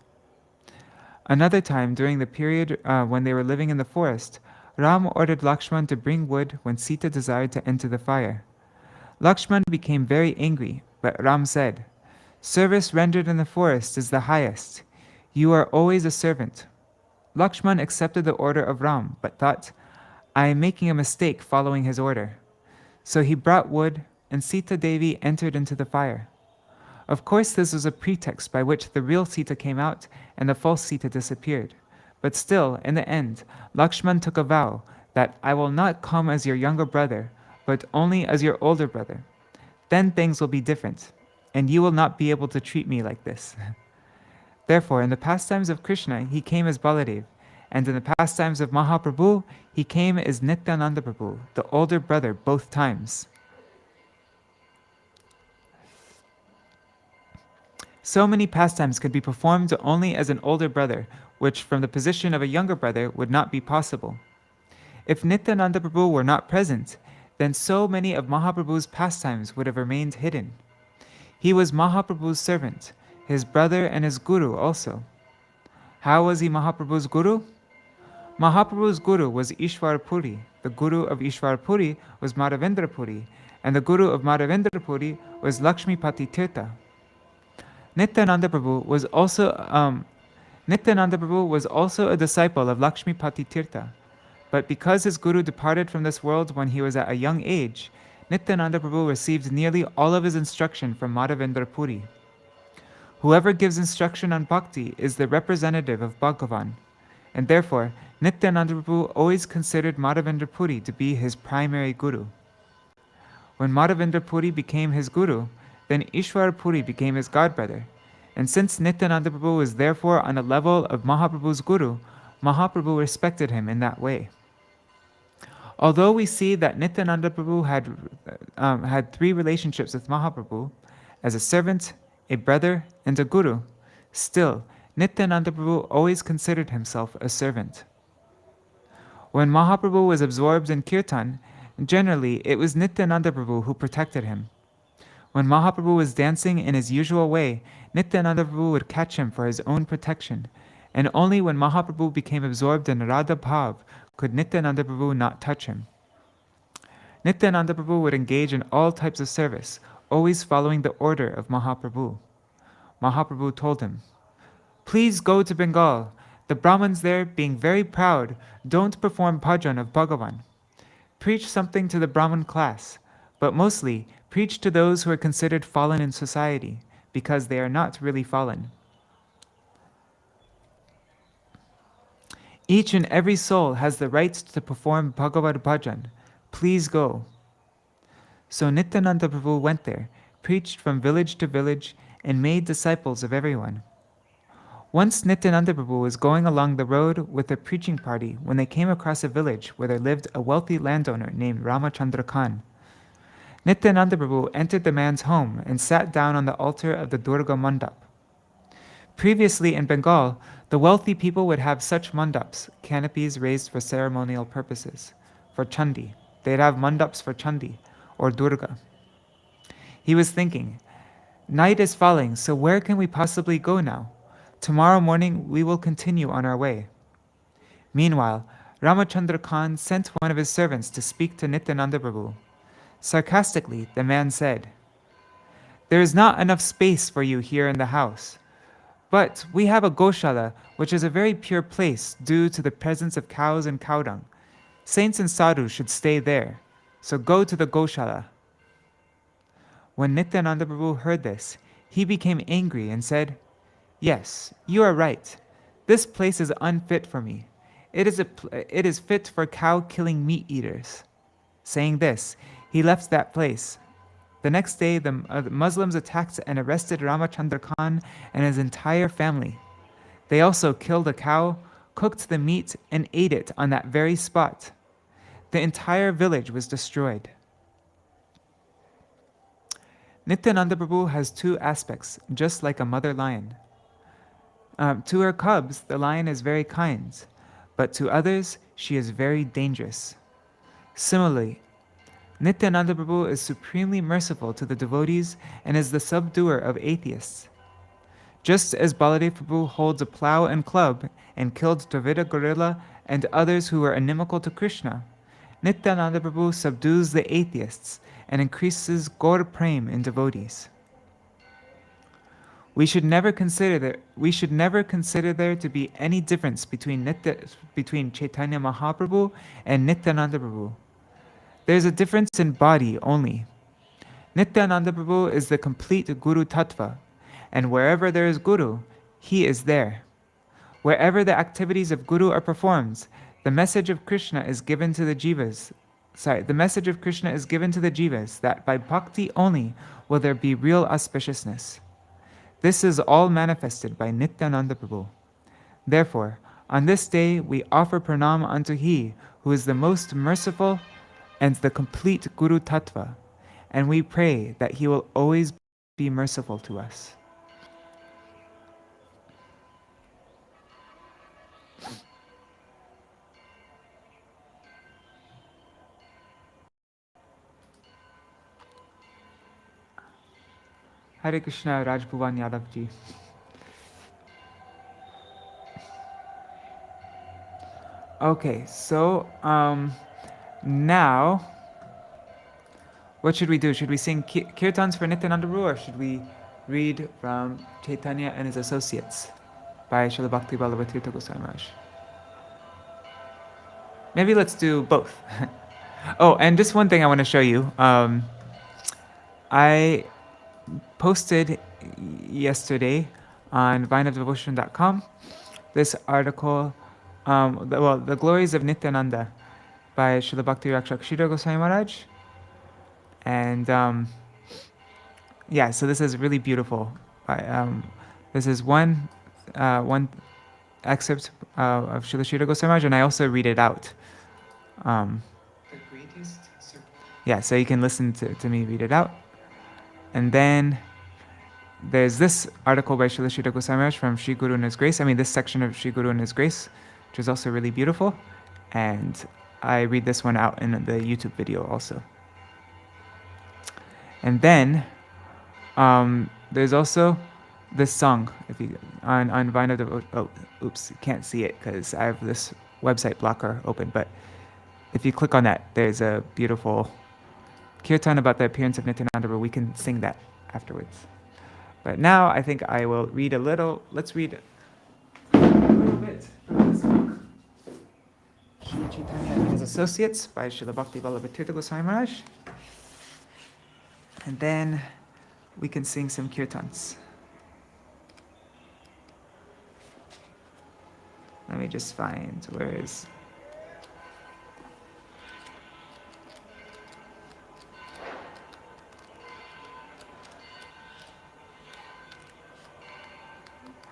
Another time, during the period when they were living in the forest, Ram ordered Lakshman to bring wood when Sita desired to enter the fire. Lakshman became very angry, but Ram said, "Service rendered in the forest is the highest. You are always a servant." Lakshman accepted the order of Ram, but thought, "I am making a mistake following his order." So he brought wood, and Sita Devi entered into the fire. Of course, this was a pretext by which the real Sita came out and the false Sita disappeared. But still, in the end, Lakshman took a vow that "I will not come as your younger brother, but only as your older brother. Then things will be different, and you will not be able to treat me like this." Therefore, in the pastimes of Krishna, he came as Baladev, and in the pastimes of Mahaprabhu, he came as Nityananda Prabhu, the older brother, both times. So many pastimes could be performed only as an older brother, which from the position of a younger brother would not be possible. If Nityananda Prabhu were not present, then so many of Mahaprabhu's pastimes would have remained hidden. He was Mahaprabhu's servant, his brother and his guru also. How was he Mahaprabhu's guru? Mahaprabhu's guru was Ishwar Puri, the guru of Ishwar Puri was Madhavendra Puri, and the guru of Madhavendra Puri was Lakshmipati Tirtha. Nityananda Prabhu was also a disciple of Lakshmipati Tirtha. But because his guru departed from this world when he was at a young age, Nityananda Prabhu received nearly all of his instruction from Madhavendra Puri. Whoever gives instruction on bhakti is the representative of Bhagavan, and therefore Nityananda Prabhu always considered Madhavendra Puri to be his primary guru. When Madhavendra Puri became his guru, then Ishwar Puri became his godbrother, and since Nityananda Prabhu was therefore on a level of Mahaprabhu's guru, Mahaprabhu respected him in that way. Although we see that Nityananda Prabhu had three relationships with Mahaprabhu, as a servant, a brother, and a guru, still, Nityananda Prabhu always considered himself a servant. When Mahaprabhu was absorbed in kirtan, generally it was Nityananda Prabhu who protected him. When Mahaprabhu was dancing in his usual way, Nityananda Prabhu would catch him for his own protection, and only when Mahaprabhu became absorbed in Radha Bhav could Nityananda Prabhu not touch him. Nityananda Prabhu would engage in all types of service, always following the order of Mahaprabhu. Mahaprabhu told him, "Please go to Bengal. The Brahmins there, being very proud, don't perform bhajan of Bhagavan. Preach something to the Brahmin class, but mostly preach to those who are considered fallen in society, because they are not really fallen. Each and every soul has the right to perform Bhagavad Bhajan. Please go." So Nityananda Prabhu went there, preached from village to village, and made disciples of everyone. Once Nityananda Prabhu was going along the road with a preaching party when they came across a village where there lived a wealthy landowner named Ramachandra Khan. Nityananda Prabhu entered the man's home and sat down on the altar of the Durga Mandap. Previously in Bengal, the wealthy people would have such mandaps, canopies raised for ceremonial purposes, for Chandi. They'd have mandaps for Chandi, or Durga. He was thinking, "Night is falling, so where can we possibly go now? Tomorrow morning we will continue on our way." Meanwhile, Ramachandra Khan sent one of his servants to speak to Nityananda Prabhu. Sarcastically, the man said, "There is not enough space for you here in the house. But we have a Goshala, which is a very pure place due to the presence of cows and cow dung. Saints and sadhus should stay there, so go to the Goshala." When Nityananda Prabhu heard this, he became angry and said, "Yes, you are right. This place is unfit for me. It is fit for cow-killing meat-eaters." Saying this, he left that place. The next day, the Muslims attacked and arrested Ramachandra Khan and his entire family. They also killed a cow, cooked the meat, and ate it on that very spot. The entire village was destroyed. Nityananda Prabhu has two aspects, just like a mother lion. To her cubs, the lion is very kind, but to others, she is very dangerous. Similarly, Nityananda Prabhu is supremely merciful to the devotees and is the subduer of atheists. Just as Baladev Prabhu holds a plow and club and killed Dravida gorilla and others who were inimical to Krishna, Nityananda Prabhu subdues the atheists and increases Gaur Prem in devotees. We should never consider there to be any difference between Chaitanya Mahaprabhu and Nityananda Prabhu. There is a difference in body only. Nityananda Prabhu is the complete Guru Tattva, and wherever there is Guru, he is there. Wherever the activities of Guru are performed, the message of Krishna is given to the jivas. The message of Krishna is given to the jivas that by bhakti only will there be real auspiciousness. This is all manifested by Nityananda Prabhu. Therefore, on this day we offer pranam unto He who is the most merciful and the complete Guru Tattva, and we pray that He will always be merciful to us. Hare Krishna, Raj Bhuvan Yadav ji. Okay, so now, what should we do? Should we sing kirtans for Nityananda Prabhu, or should we read from Chaitanya and his associates by Śrīla Bhaktivedānta Gosvāmī Maharaj? Maybe let's do both. Oh, and just one thing I want to show you. I posted yesterday on vineofdevotion.com this article, the Glories of Nityananda by Śrīla Bhakti Rakshakshira Goswami Maharaj. And yeah, so this is really beautiful. This is one excerpt of Śrīla Sridhar Goswami Maharaj, and I also read it out. The greatest circle. Yeah, so you can listen to me read it out. And then there's this article by Śrīla Sridhar Goswami Maharaj from Shri Guru and His Grace. I mean, this section of Shri Guru and His Grace, which is also really beautiful. And I read this one out in the YouTube video also. And then there's also this song, if you on Vine of Devotion. Oh, oops, you can't see it because I have this website blocker open. But if you click on that, there's a beautiful kirtan about the appearance of Nityananda. We can sing that afterwards. But now I think I will read a little. Let's read a little bit from this book, Shri Chaitanya and His Associates by Śrīla Bhaktivedānta Goswami Maharaj. And then we can sing some kirtans. Let me just find where is.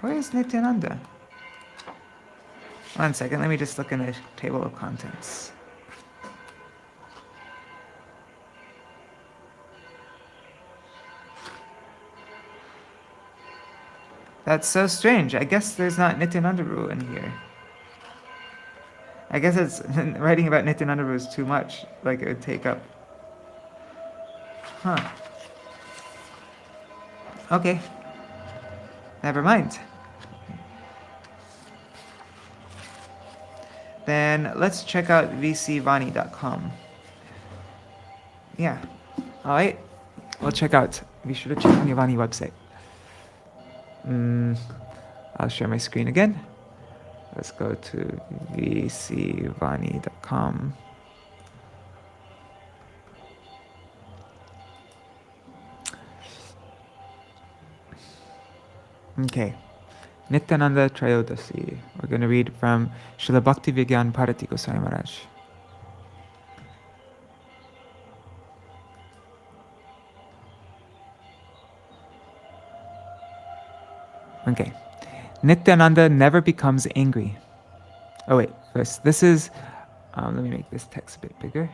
Where is Nityananda? One second, let me just look in the table of contents. That's so strange. I guess there's not Nityananda Prabhu in here. I guess it's writing about Nityananda Prabhu is too much. Like it would take up. Huh. Okay. Never mind. Then let's check out vcvani.com. Yeah. All right. We'll check out Vishnu Chaitanya Vani website. I'll share my screen again. Let's go to vcvani.com. Okay. Nityananda Trayodaśī. We're going to read from Srila Bhaktivedānta Bharati Goswami Maharaj. Okay. Nityananda never becomes angry. Oh wait, first, this is, let me make this text a bit bigger.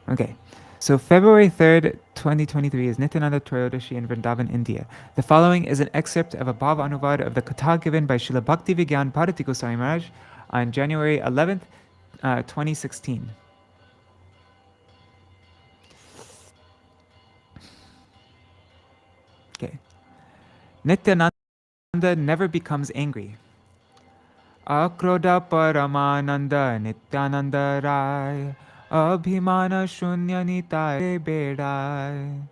Okay, so February 3rd, 2023 is Nityananda Trayodaśī in Vrindavan, India. The following is an excerpt of a Bhava Anuvad of the Katha given by Srila Bhaktivedānta Bharati Goswami Maharaj on January 11th, 2016. Okay. Nityananda never becomes angry. Akroda Paramananda Nityananda Rai Abhimana Shunya Nitāi Bedai.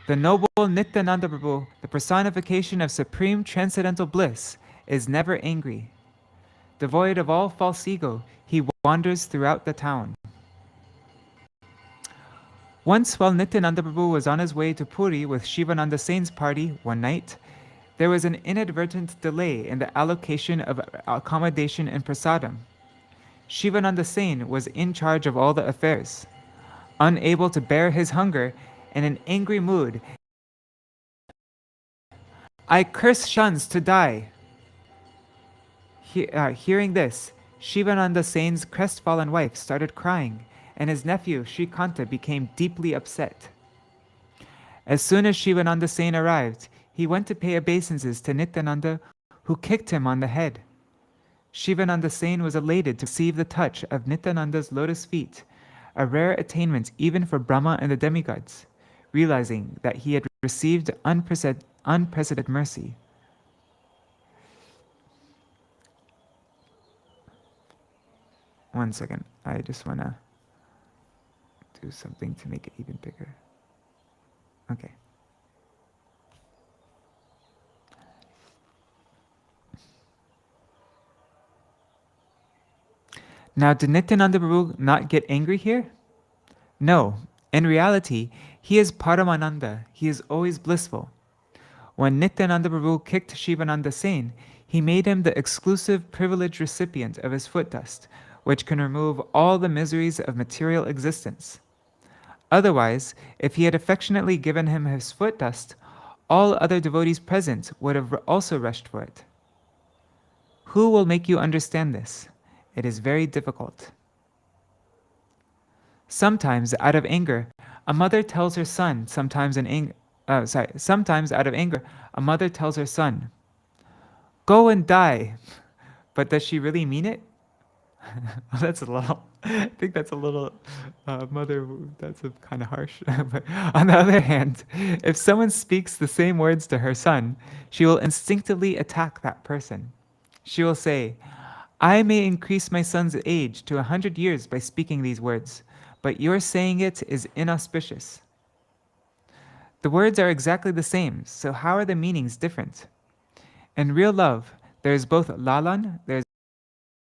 The noble Nityananda Prabhu, the personification of supreme transcendental bliss, is never angry. Devoid of all false ego, he wanders throughout the town. Once, while Nityananda Prabhu was on his way to Puri with Shivananda Sen's party one night, there was an inadvertent delay in the allocation of accommodation and prasadam. Shivananda Sen was in charge of all the affairs. Unable to bear his hunger, in an angry mood, "I curse Shans to die." Hearing this, Shivananda Sen's crestfallen wife started crying, and his nephew Shrikanta became deeply upset. As soon as Shivananda Sen arrived, he went to pay obeisances to Nityananda, who kicked him on the head. Shivananda Sen was elated to receive the touch of Nityananda's lotus feet, a rare attainment even for Brahma and the demigods, realizing that he had received unprecedented mercy. One second, I just want to do something to make it even bigger. Okay. Now, did Nityananda Prabhu not get angry here? No. In reality, he is Paramananda. He is always blissful. When Nityananda Prabhu kicked Shivananda Sen, he made him the exclusive privileged recipient of his foot dust, which can remove all the miseries of material existence. Otherwise, if he had affectionately given him his foot dust, all other devotees present would have also rushed for it. Who will make you understand this? It is very difficult. Sometimes, out of anger, a mother tells her son, sometimes out of anger, a mother tells her son, "Go and die." But does she really mean it? That's a little, I think that's a little, mother, that's kind of harsh. But on the other hand, if someone speaks the same words to her son, she will instinctively attack that person. She will say, "I may increase my son's age to 100 years by speaking these words, but your saying it is inauspicious." The words are exactly the same, so how are the meanings different? In real love, there is both lalan, there is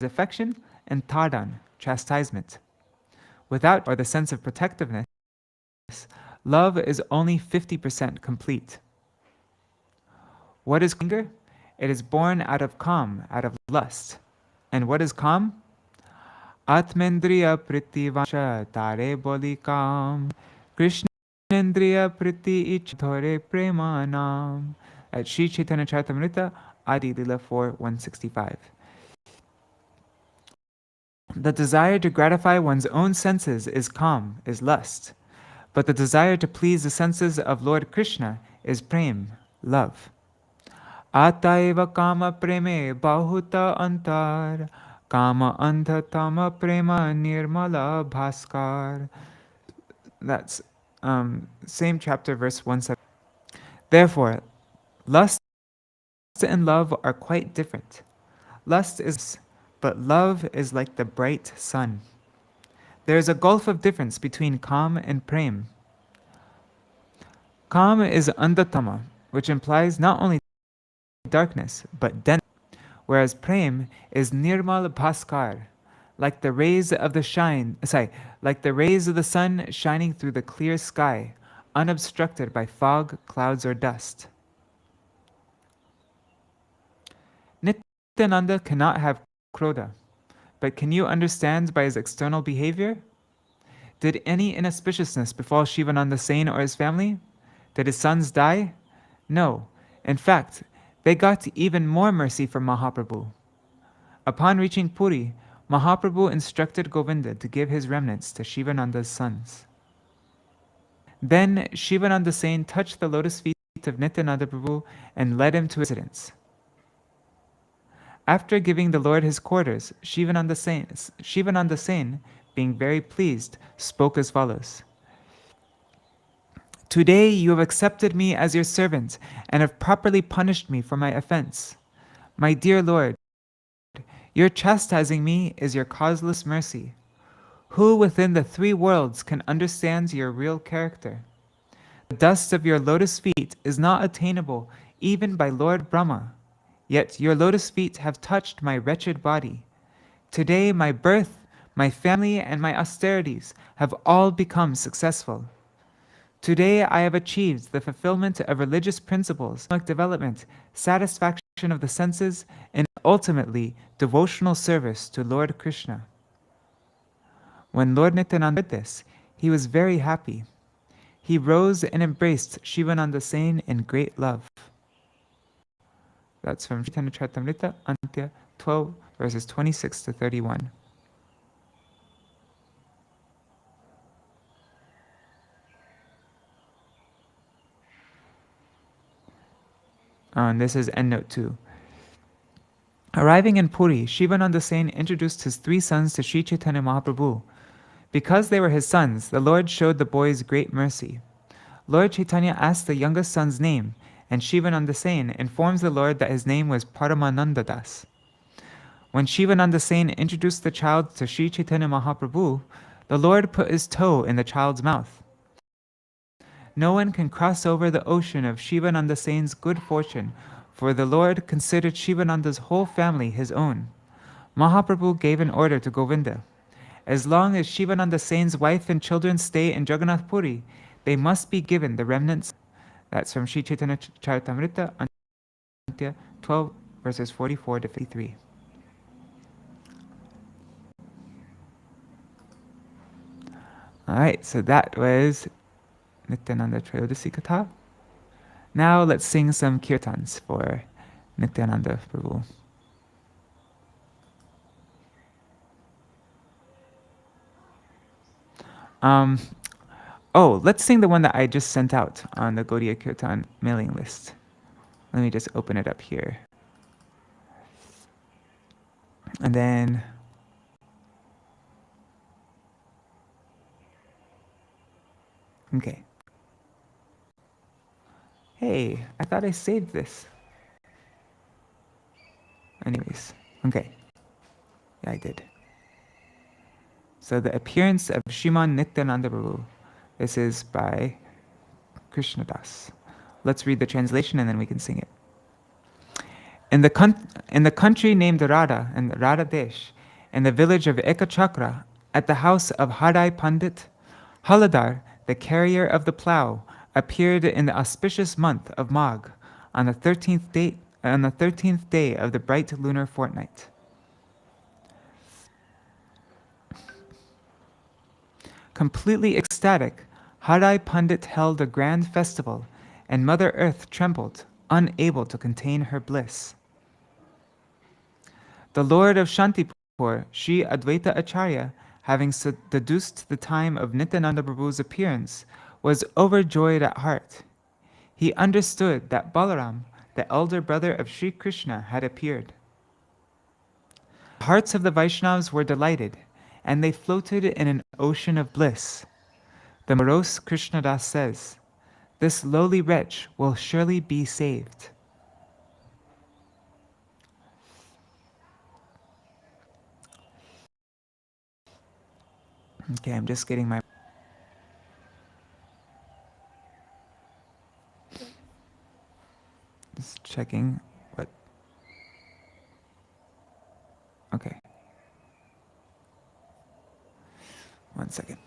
affection, and tardan, chastisement. Without or the sense of protectiveness, love is only 50% complete. What is anger? It is born out of kam, out of lust. And what is kam? Atmendriya priti vansha tare boli kam, Krishnendriya priti ichthore premanam. At Sri Chaitanya Charitamrita, Adi Lila 4:165. The desire to gratify one's own senses is kam, is lust. But the desire to please the senses of Lord Krishna is prem, love. Ataiva kama preme bahuta antar, kama antha tama prema nirmala bhaskar. That's same chapter, verse 17. Therefore, lust and love are quite different. Lust is, but love is like the bright sun. There is a gulf of difference between kam and prem. Kam is andatama, which implies not only darkness, but density, whereas prem is nirmal bhaskar, like the rays of the sun shining through the clear sky, unobstructed by fog, clouds, or dust. Nityananda cannot have krodha, but can you understand by his external behavior? Did any inauspiciousness befall Shivananda Sen or his family? Did his sons die? No. In fact, they got even more mercy from Mahaprabhu. Upon reaching Puri, Mahaprabhu instructed Govinda to give his remnants to Shivananda's sons. Then Shivananda Sen touched the lotus feet of Nityananda Prabhu and led him to his residence. After giving the Lord his quarters, Shivananda Sen, being very pleased, spoke as follows. Today you have accepted me as your servant and have properly punished me for my offense. My dear Lord, your chastising me is your causeless mercy. Who within the three worlds can understand your real character? The dust of your lotus feet is not attainable even by Lord Brahma, yet your lotus feet have touched my wretched body. Today my birth, my family, and my austerities have all become successful. Today I have achieved the fulfillment of religious principles, development, satisfaction of the senses, and ultimately devotional service to Lord Krishna. When Lord Nityananda heard this, he was very happy. He rose and embraced Shivananda Sen in great love. That's from Śrī Nityānanda Trayodaśī, 12, verses 26 to 31. And this is endnote 2. Arriving in Puri, Shivananda Sen introduced his three sons to Sri Chaitanya Mahaprabhu. Because they were his sons, the Lord showed the boys great mercy. Lord Chaitanya asked the youngest son's name, and Shivananda Sen informs the Lord that his name was Paramananda Das. When Shivananda Sen introduced the child to Sri Chaitanya Mahaprabhu, the Lord put his toe in the child's mouth. No one can cross over the ocean of Shivananda Sen's good fortune, for the Lord considered Shivananda's whole family his own. Mahaprabhu gave an order to Govinda. As long as Shivananda Sen's wife and children stay in Jagannath Puri, they must be given the remnants. That's from Śrī Chaitanya Charitamrita, 12, verses 44 to 53. Alright, so that was Nitānanda Trayodaśī Katha. Now let's sing some kirtans for Nityananda Prabhu. Let's sing the one that I just sent out on the Gaudiya Kirtan mailing list. Let me just open it up here. And then okay. Hey, I thought I saved this. Anyways, okay. Yeah, I did. So the appearance of Shriman Nityananda Prabhu. This is by Krishnadas. Let's read the translation and then we can sing it. In the country named Radha and Radha Desh, in the village of Ekachakra, at the house of Hadai Pandit, Haladar, the carrier of the plough, appeared in the auspicious month of Magh on the 13th day of the bright lunar fortnight. Completely ecstatic, Hadai Pandit held a grand festival, and Mother Earth trembled, unable to contain her bliss. The Lord of Shantipur, Sri Advaita Acharya, having deduced the time of Nityananda Prabhu's appearance, was overjoyed at heart. He understood that Balaram, the elder brother of Sri Krishna, had appeared. The hearts of the Vaishnavas were delighted, and they floated in an ocean of bliss. The morose Krishnadas says, "This lowly wretch will surely be saved." Okay, I'm just getting my... Just checking what... Okay. One second.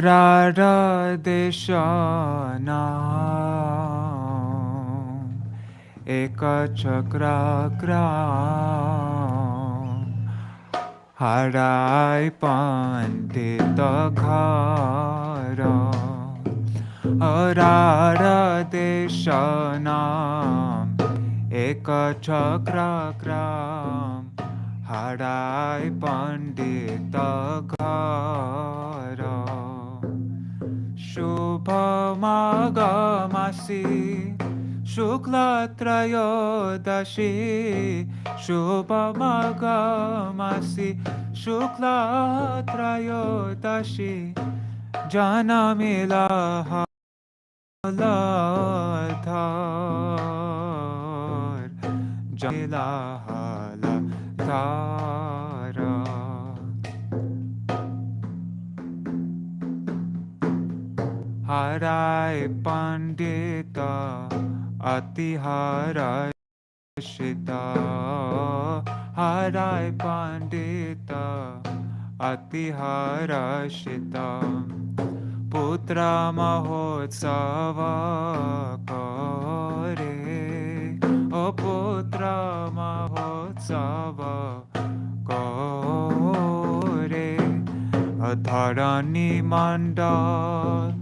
Radha Deshanam Ekachakragram Hadai Pandita Kharam Radha Deshanam Ekachakragram Harai Pandita Gara Shubhamagamasi Shukla Trayodaśī Shubhamagamasi Shukla Trayodaśī Janamila Haladhar Janamila Haladhara Harai Pandita Atihara Shita Harai Pandita Atihara Shita Putra Mahotsava Kare O Putra Mahotsava Kare Adharani Mandal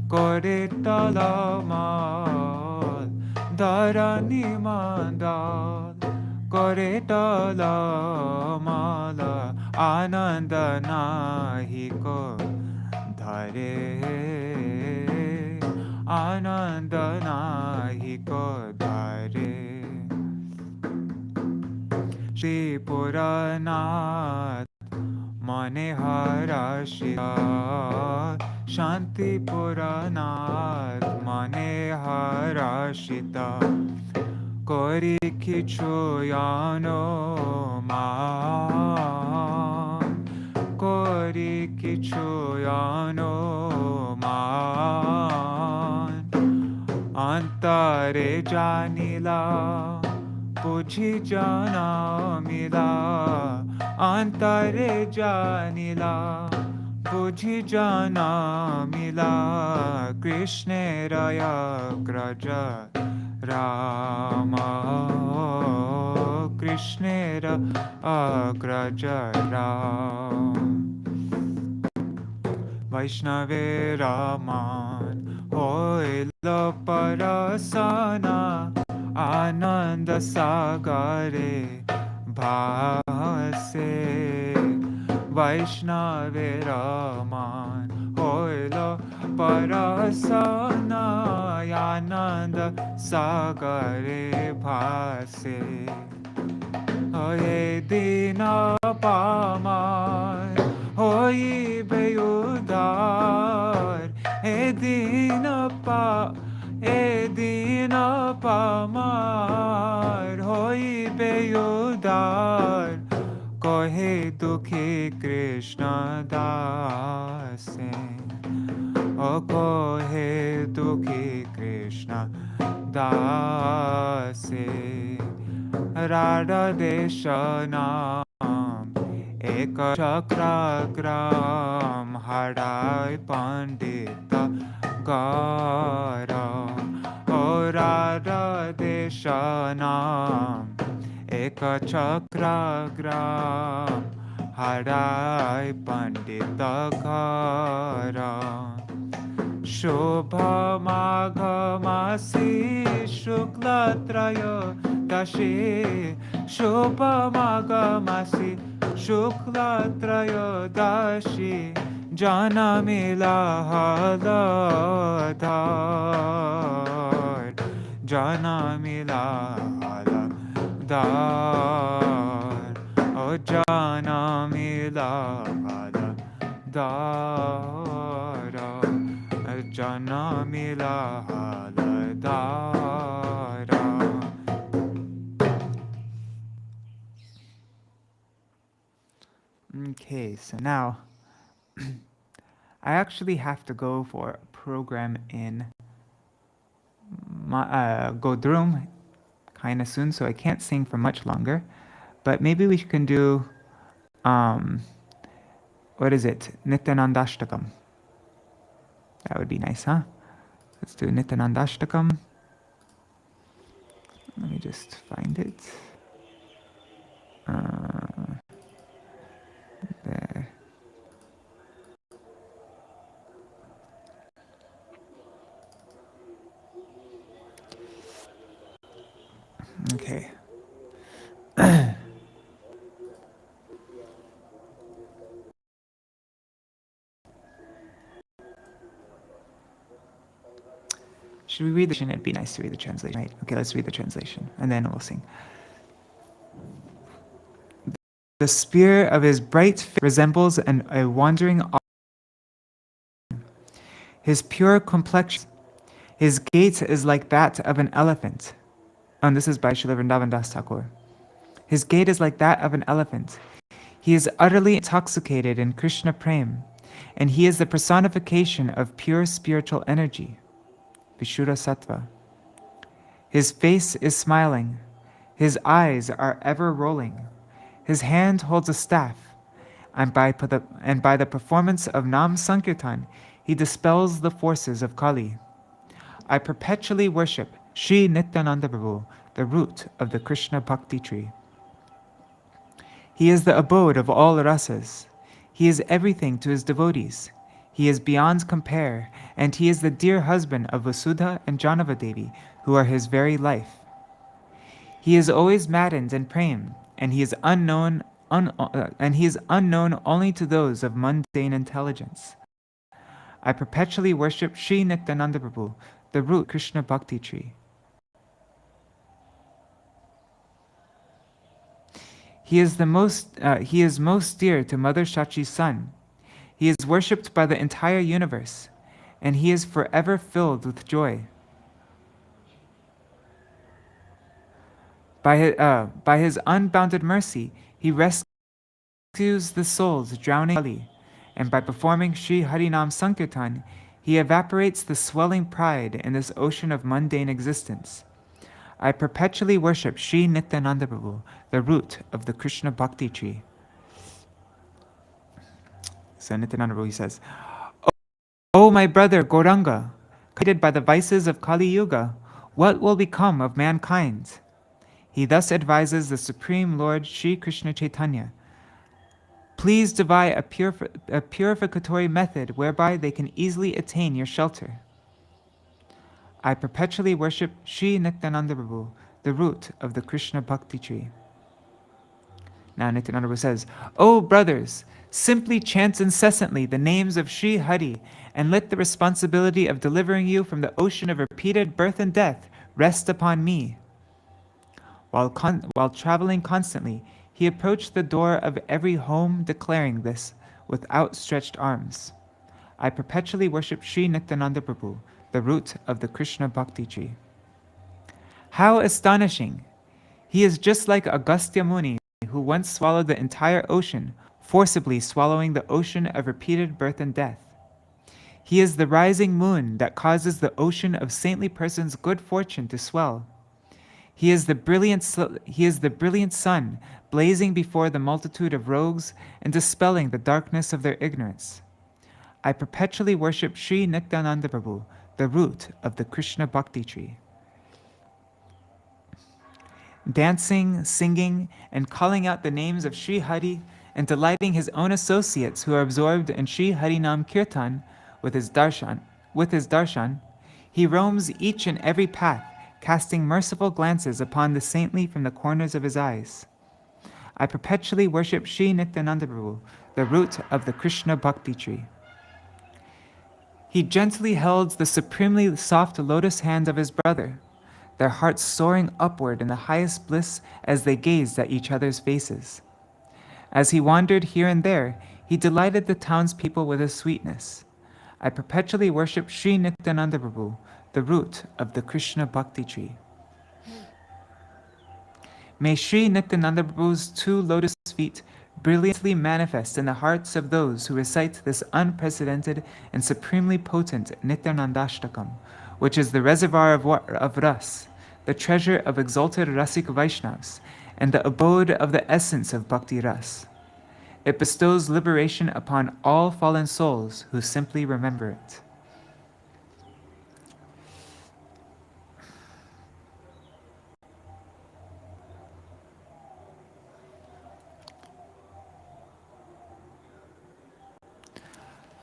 Kore Talamal Dharani Mandal Kore Talamala Ananda Nahi Ko Dhare Ananda Nahi Ko Dhare Śrī Puranath Manehara Shita Shanti Puranath Manehara Shita Kori Kichuyano Man Kori Kichuyano Man Antare Janila Puji Jana Mila Antare Janila Puji Jana Mila Krishna Raya Graja Rama Krishna Graja Ram Vaishnave Raman Hoila Parasana Ananda Sagare Bhase Vaishnave Raman Hoila Parasana Ananda Sagare Bhase Hoye Dina Pamar Hoye Beyudar Edina Pamar Hoye Beyudar Kohe Dukhi Krishna Dase O Kohe Dukhi Krishna Dase Radha Deshanam Eka Chakragram Harai Pandita Gara O Radha Deshanam Eka Chakragram Harai Pandita Gara Shobha Maghamasi Shukla Trayodaśī Shobha Maghamasi Shukla Trayodaśī Janamila Haladhar Janamila Haladhar O Janamila Haladhar Janamila Haladhara. Okay, so now I actually have to go for a program in Godrum kind of soon, so I can't sing for much longer. But maybe we can do, what is it? Nitānandashtakam. That would be nice, huh? Let's do Nitānandashtakam. Let me just find it. There. Okay. Should we read the translation? It'd be nice to read the translation, right? Okay, let's read the translation, and then we'll sing. The spear of his bright face resembles a wandering ox. His pure complexion, his gait is like that of an elephant. And this is by Śrī Vrindavan Thakur. His gait is like that of an elephant. He is utterly intoxicated in Krishna Prem, and he is the personification of pure spiritual energy, Vishuddha Sattva. His face is smiling. His eyes are ever rolling. His hand holds a staff, and by the performance of Nam Sankirtan, he dispels the forces of Kali. I perpetually worship Śrī Nityānanda Prabhu, the root of the Krishna Bhakti tree. He is the abode of all rasas. He is everything to his devotees. He is beyond compare, and he is the dear husband of Vasudha and Janava-devi, who are his very life. He is always maddened in prem, and he is unknown only to those of mundane intelligence. I perpetually worship Śrī Nityānanda Prabhu, the root Krishna Bhakti tree. He is most dear to Mother Shachi's son. He is worshipped by the entire universe, and he is forever filled with joy. By his unbounded mercy, he rescues the souls drowning in Kali, and by performing Sri Harinam Sankirtan, he evaporates the swelling pride in this ocean of mundane existence. I perpetually worship Śrī Nityānanda Prabhu, the root of the Krishna Bhakti tree. So Nityananda Prabhu, he says, O my brother Gauranga, guided by the vices of Kali Yuga, what will become of mankind? He thus advises the Supreme Lord Sri Krishna Chaitanya, please devise a purificatory method whereby they can easily attain your shelter. I perpetually worship Śrī Nityānanda Prabhu, the root of the Krishna Bhakti tree. Now Nityananda Prabhu says, O brothers, simply chant incessantly the names of Sri Hari, and let the responsibility of delivering you from the ocean of repeated birth and death rest upon me. While traveling constantly, he approached the door of every home declaring this with outstretched arms. I perpetually worship Śrī Nityānanda Prabhu, the root of the Krishna Bhakti tree. How astonishing! He is just like Agastya Muni, who once swallowed the entire ocean, forcibly swallowing the ocean of repeated birth and death. He is the rising moon that causes the ocean of saintly persons' good fortune to swell. He is the brilliant sun, blazing before the multitude of rogues and dispelling the darkness of their ignorance. I perpetually worship Śrī Nityānanda Prabhu, the root of the Krishna Bhakti tree. Dancing, singing, and calling out the names of Sri Hari, and delighting his own associates who are absorbed in Sri Harinam Kirtan with his darshan, he roams each and every path, casting merciful glances upon the saintly from the corners of his eyes. I perpetually worship Śrī Nityānanda Prabhu, the root of the Krishna Bhakti tree. He gently held the supremely soft lotus hand of his brother, their hearts soaring upward in the highest bliss as they gazed at each other's faces. As he wandered here and there, he delighted the townspeople with his sweetness. I perpetually worship Śrī Nityānanda Prabhu, the root of the Krishna Bhakti tree. May Śrī Nityānanda Prabhu's two lotus feet brilliantly manifest in the hearts of those who recite this unprecedented and supremely potent Nityanandashtakam, which is the reservoir of ras, the treasure of exalted Rasik Vaishnavas, and the abode of the essence of Bhakti Ras. It bestows liberation upon all fallen souls who simply remember it.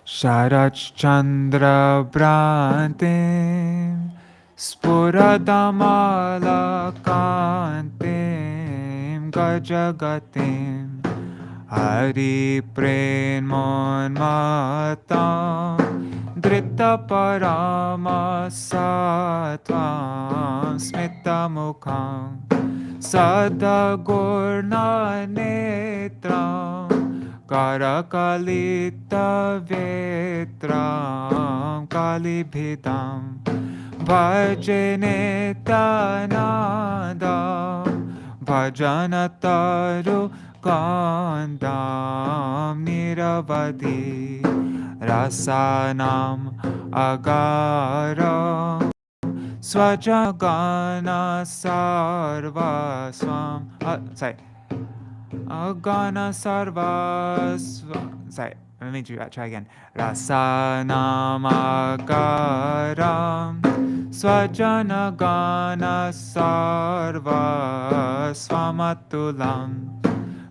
Sharach Chandra Brantim Spuradamala Kantim Gajagatim Hari Prenmon Matam Srita Parama Sattvam Smita Mukham Sada Gurna Netram Karakalita Vetram Kalibhidam Bhaje Nitānanda Bhajanataru Kandam Niravadi Rasanam Agaram Swajagana Sarvasvam Agana Sarvasvam let me try again. Rasanam Agaram Swajanagana Sarvasvamatulam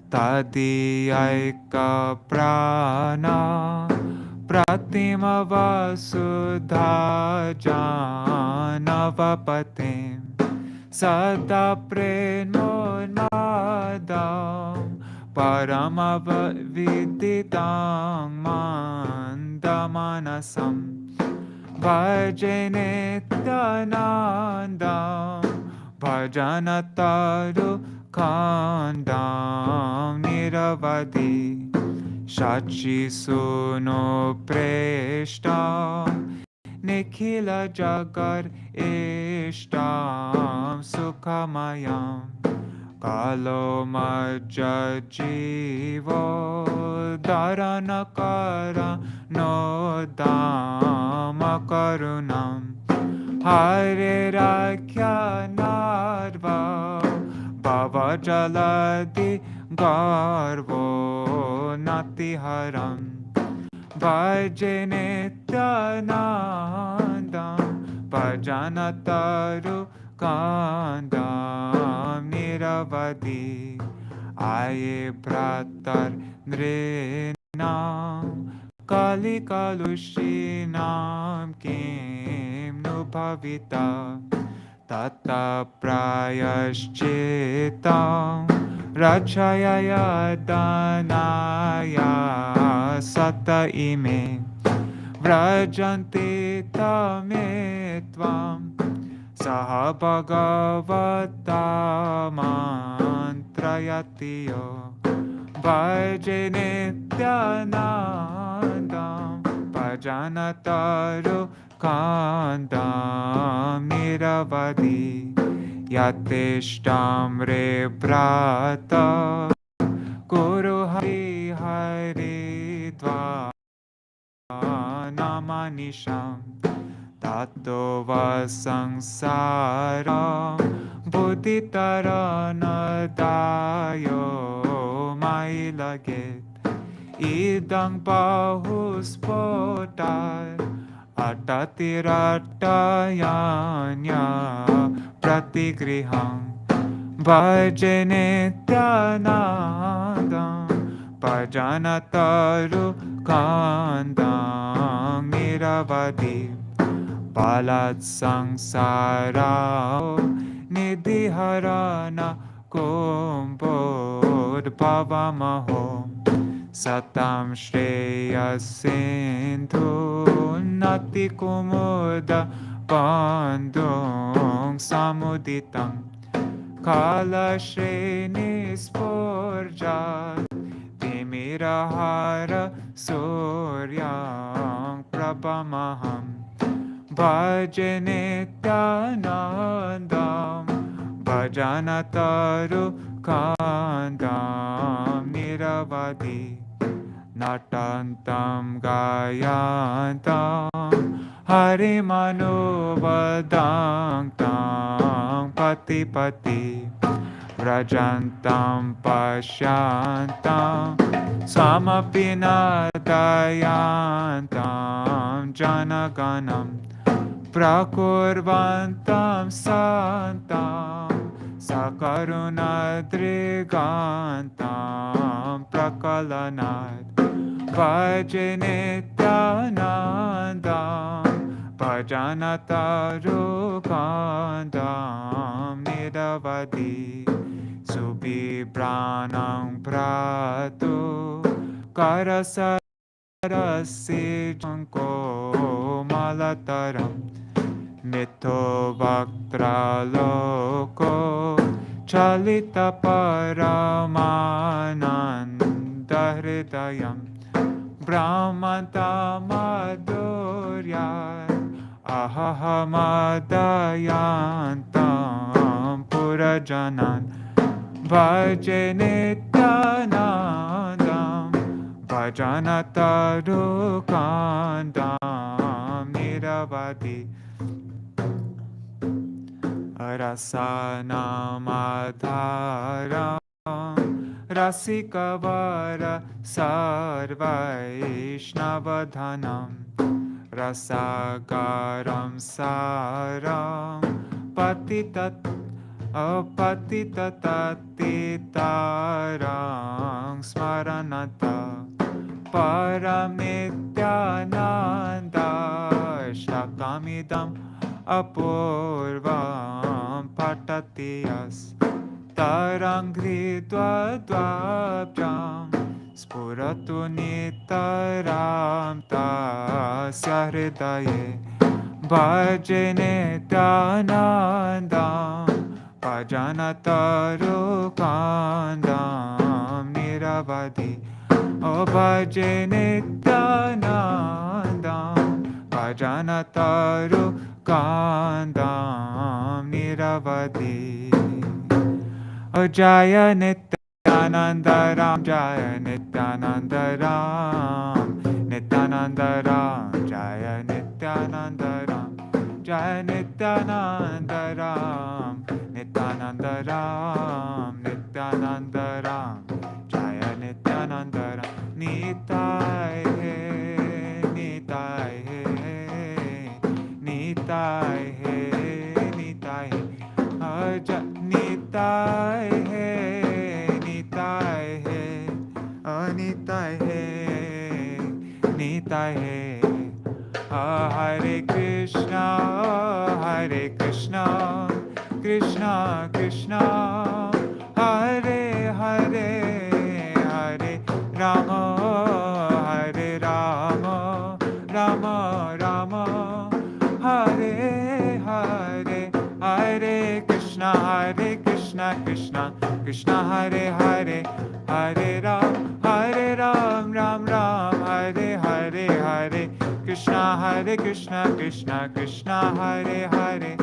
Tadiyaika Prana Pratima Vasudha Janavapatim Sada Prenmonmadam Paramavaviditang Mandamanasam Bhaje Nitānanda Bhajanataru Kandam Niravadi Shachi Suno Preshtam Nikhila Jagar Ishtam Sukhamayam Kalo Majja Jivo Dharanakara Nodama Karunam Hare Rakya Narva Bhava Jaladi Garvo Natiharam Bhaje Nitānanda Bhajanataru Kandam Niravadi Aye Pratar Nrinam Kali Kalushinam Kim Nubhavita Tata Prayashchitam Rachayaya Danaya Sata Ime Vrajanti Tametvam Saha Bhagavata Mantrayatiyo Bhaje Nitānanda Bhajanataru Kandam Niravadi Yatishtam Rebrata Guru Hari Hari Dva Namanisham Tato Vasangsara Buddhitarana Dayo Mailagit Idang Bahuspotar Atatiratayanya Pratigriham Bhaje Nitānanda Bhajanataru Kandam Niravadi Balat Sangsara Nidhiharana Kumbod Bhavamaho Satam Shreya Sindhu Nati Kumuda Bandung Samuditam Kala Shreni Spurjat Timirahara Suryam Prabhamaham Bhaje Nitānanda Bhajanataru Kandam Niravadi Natantam Gayantam Harimanu Vadangtam Pati Vrajantam Pashyantam Samapinadayantam Janaganam Prakurvantam Santam Sakarunadrigantam Prakalanat Bhaje Nitānanda Bhajanataru Kandam Niravadi Subhibranam Pratu Karasarasi Janko malataram Mito Vaktra Loko Chalita Paramananda Hridayam Brahmanta Madhurya Ahamadayantam Purajanan Bhaje Nityanandam Bhajanata Rukandam Niravadi Rasanamādhāram Rasikavara Sarvaishnavadhanam Rasagaram Saram Patitatatitaram Smaranata Param Nityananda Shtakamidam Apurvam Patatiyas Tarangri Dvadvabjam Spuratu Nitaram Tasya Hridaye Bhaje Nityanandam Bhajanata Rukandam Niravadi O Bhaje Nityanandam Bhajanata Rukandam Niravadi O Jaya Nityananda Ram Jaya Nityananda Ram Nityananda Ram Jaya Nityananda Ram Jaya Nityananda Ram Nityananda Ram Nityananda Ram Jaya Nityananda Ram Nitāi he Nitāi he Nitāi he Nitāi he Aja Nitāi he Nitāi he Nitāi he Nitāi he Hare Krishna Krishna Krishna Hare Hare Hare Rama Hare Rama Rama Rama Hare Hare Hare Krishna Krishna Krishna Hare Hare Hare Ram Ram Ram Hare Hare Hare Krishna Krishna Krishna Hare Hare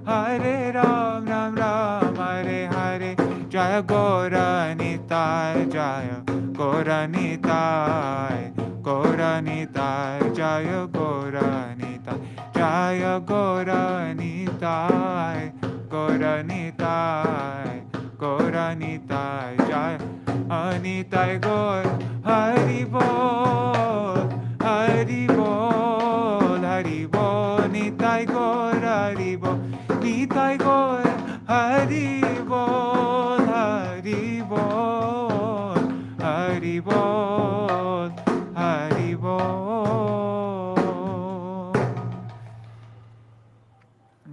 Hare Ram Ram Ram Hare Hare Jaya Gaura Nitāi Jaya Gaura Nitāi Gaura Nitāi Jaya Gaura Nitāi Jaya Gaura Nitāi Gaura Nitāi Gaura Nitāi Jaya Nitāi Gaur Hari Bol Hari Bol Hari Bol Nitāi Gaur Hari Bol Nitāi Gaur Hari Bol Hari Bol Hari Bol Hari Bol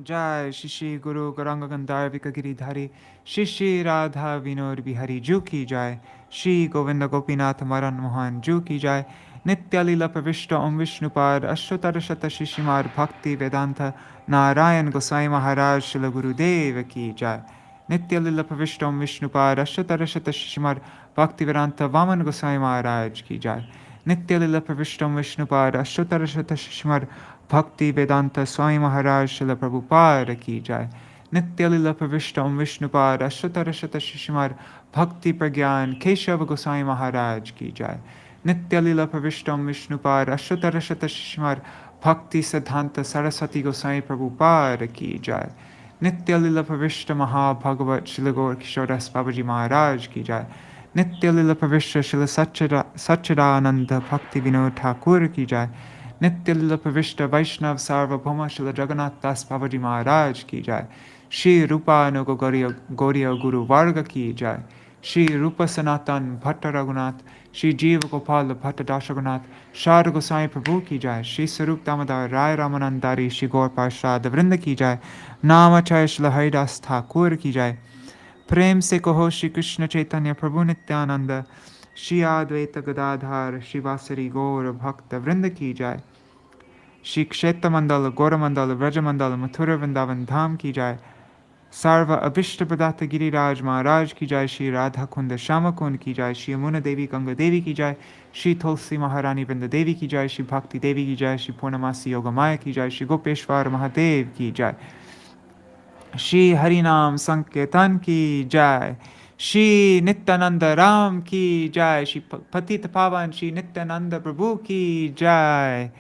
Jai Shri Guru Gauranga Gandharvika Giridhari Shri Radha Vinod Bihari Ju Ki Jai Shri Govinda Gopinath Maran Mohan Ju Ki Jai Nitya Lila Pravishta Om Vishnupad Ashtotarashata Shishimad Bhaktivedānta Nārāyaṇa Gosvāmī Mahārāja Śrīla Gurudeva Ki Jai Nitya Lila Pravishta Om Vishnupad Ashtotarashata Shishimad Bhaktivedānta Vaman Gosvāmī Mahārāja Ki Jai Nitya Lila Pravishta Om Vishnupad Ashtotarashata Shishimad Bhaktivedānta Swami Mahārāja Śrīla Prabhupada Ki Jai Nitya Lila Pravishta Om Vishnupad Ashtotarashata Shishimad Bhakti Pragyan Keshava Gosvāmī Mahārāja Ki Jai Nitya Lila Pravishta Om Vishnupad Ashtotarashata Shishimad Bhakti Siddhanta Saraswati Gosvāmī Prabhupada Ki Jai Nitya Lila Pravishta Mahabhagavat Śrīla Gaur Kishoras Babaji Maharaj Ki Jai Nitya Lila Pravishta Śrīla Satchidananda Bhakti Vinod Thakur Ki Jai Nitya Lila Pravishta Vaishnav Sarvabhauma Śrīla Jagannath Das Babaji Maharaj Ki Jai Shri Rupa Anuga Gauriya Guru Varga Ki Jai Shri Rupa Sanatan Bhatta Raghunath Shri Jiva Gopal Bhatta Dashagunath Shara Goswami Prabhu Ki Jai Shri Sarup Damodar Rai Ramanandari Shri Gaur Parshad Vrinda Ki Jai Namacharya Śrīla Haridas Thakur Ki Jai Prem Se Kaho Shri Krishna Chaitanya Prabhu Nityananda Shri Advaita Gadadhar Shri Vasari Gaur Bhakta Vrinda Ki Jai Shri Kshetra Mandala, Gora Mandala, Vraja Mandala, Mathura Vrindavan Dham ki jai. Sarva Abhishta Pradata Giriraj Maharaj ki jai. Shri Radha Kunda Shama Kund ki jai. Shri Yamuna Devi Ganga Devi ki jai. Shri Tulsi Maharani Vrinda Devi ki jai. Shri Bhakti Devi ki jai. Shri Purnamasi Yogamaya ki jai. Shri Gopeshwar Mahadev ki jai. Shri Harinam Sankirtan ki jai. Śrī Nityānanda Ram ki jai. Shri Patita Pavan Shri Nityananda Prabhu ki jai.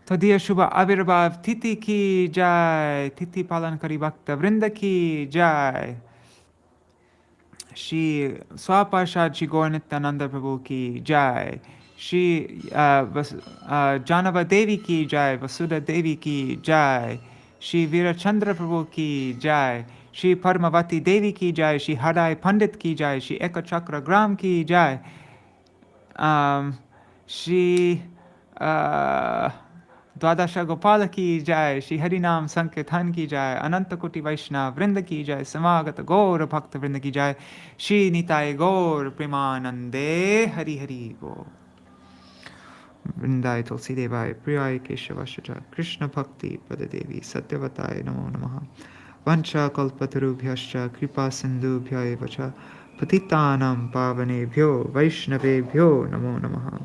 Tadiya Shubha Avirbhav Titi ki jai. Titi Palan Kari Bhakta Vrinda ki jai. Shri Swaparshad Shri Gaur Nityananda Prabhu ki jai. Shri Janava Devi ki jai. Vasudha Devi ki jai. Shri Virachandra Prabhu ki jai. Shri Padmavati Devi ki jai. Shri Hadai Pandit ki jai. Shri Ekachakra Gram ki jai. Shri Dwadasha Gopala ki jai. Shri Harinam Sankirtan ki jai. Anantakoti Vaishnav Vrinda ki jai. Samagata Gaur Bhakta Vrinda ki jai. Śrī Nitāi Gaur Premanande Hari Hari Gaur. Vrindai Tulsi Devai Priyai Keshavashaja Krishna Bhakti Padadevi Satyavatai Namo Namaha. Vancha Kalpatarubhyascha Kripa Sindhubhya Vacha Patitanam Pavanebhyo Vaishnavebhyo Namo Namaha.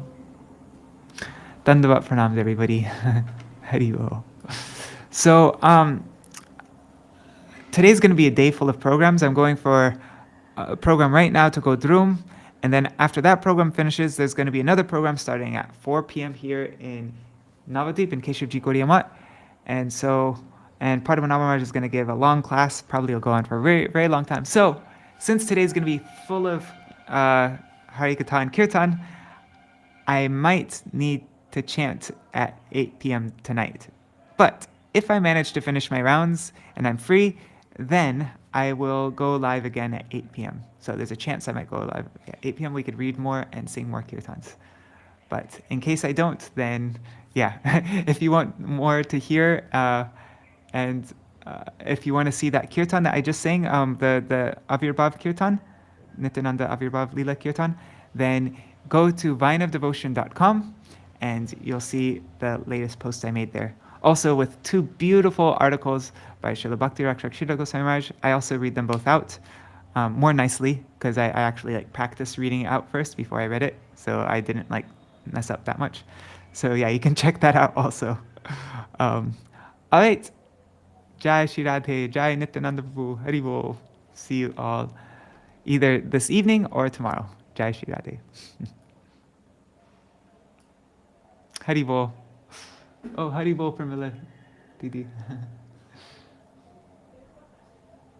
Dandavat pranams, everybody. Hari Bol. So, today's going to be a day full of programs. I'm going for a program right now to go through. And then after that program finishes, there's going to be another program starting at 4 p.m. here in Navadip in Keshuvji Gaudiya. And so, and Padma Mahārāja is going to give a long class. Probably will go on for a very, very long time. So, since today's going to be full of Harikatha and Kirtan, I might need to chant at 8 p.m. tonight. But if I manage to finish my rounds and I'm free, then I will go live again at 8 p.m. So there's a chance I might go live at 8 p.m. We could read more and sing more kirtans. But in case I don't, then yeah, if you want more to hear, and if you want to see that kirtan that I just sang, the Avirbhav kirtan, Nityananda Avirbhav Lila kirtan, then go to vineofdevotion.com and you'll see the latest post I made there. Also with 2 beautiful articles by Srila Bhakti Rakshak Srila Goswami Maharaj. I also read them both out more nicely because I actually practiced reading it out first before I read it, so I didn't mess up that much. So yeah, you can check that out also. All right. Jai Shri Radhe, Jai Nityananda Prabhu, Hari Bol. See you all either this evening or tomorrow. Jai Shri Radhe. Hari Bol. Oh, Hari Bol Pramila Didi.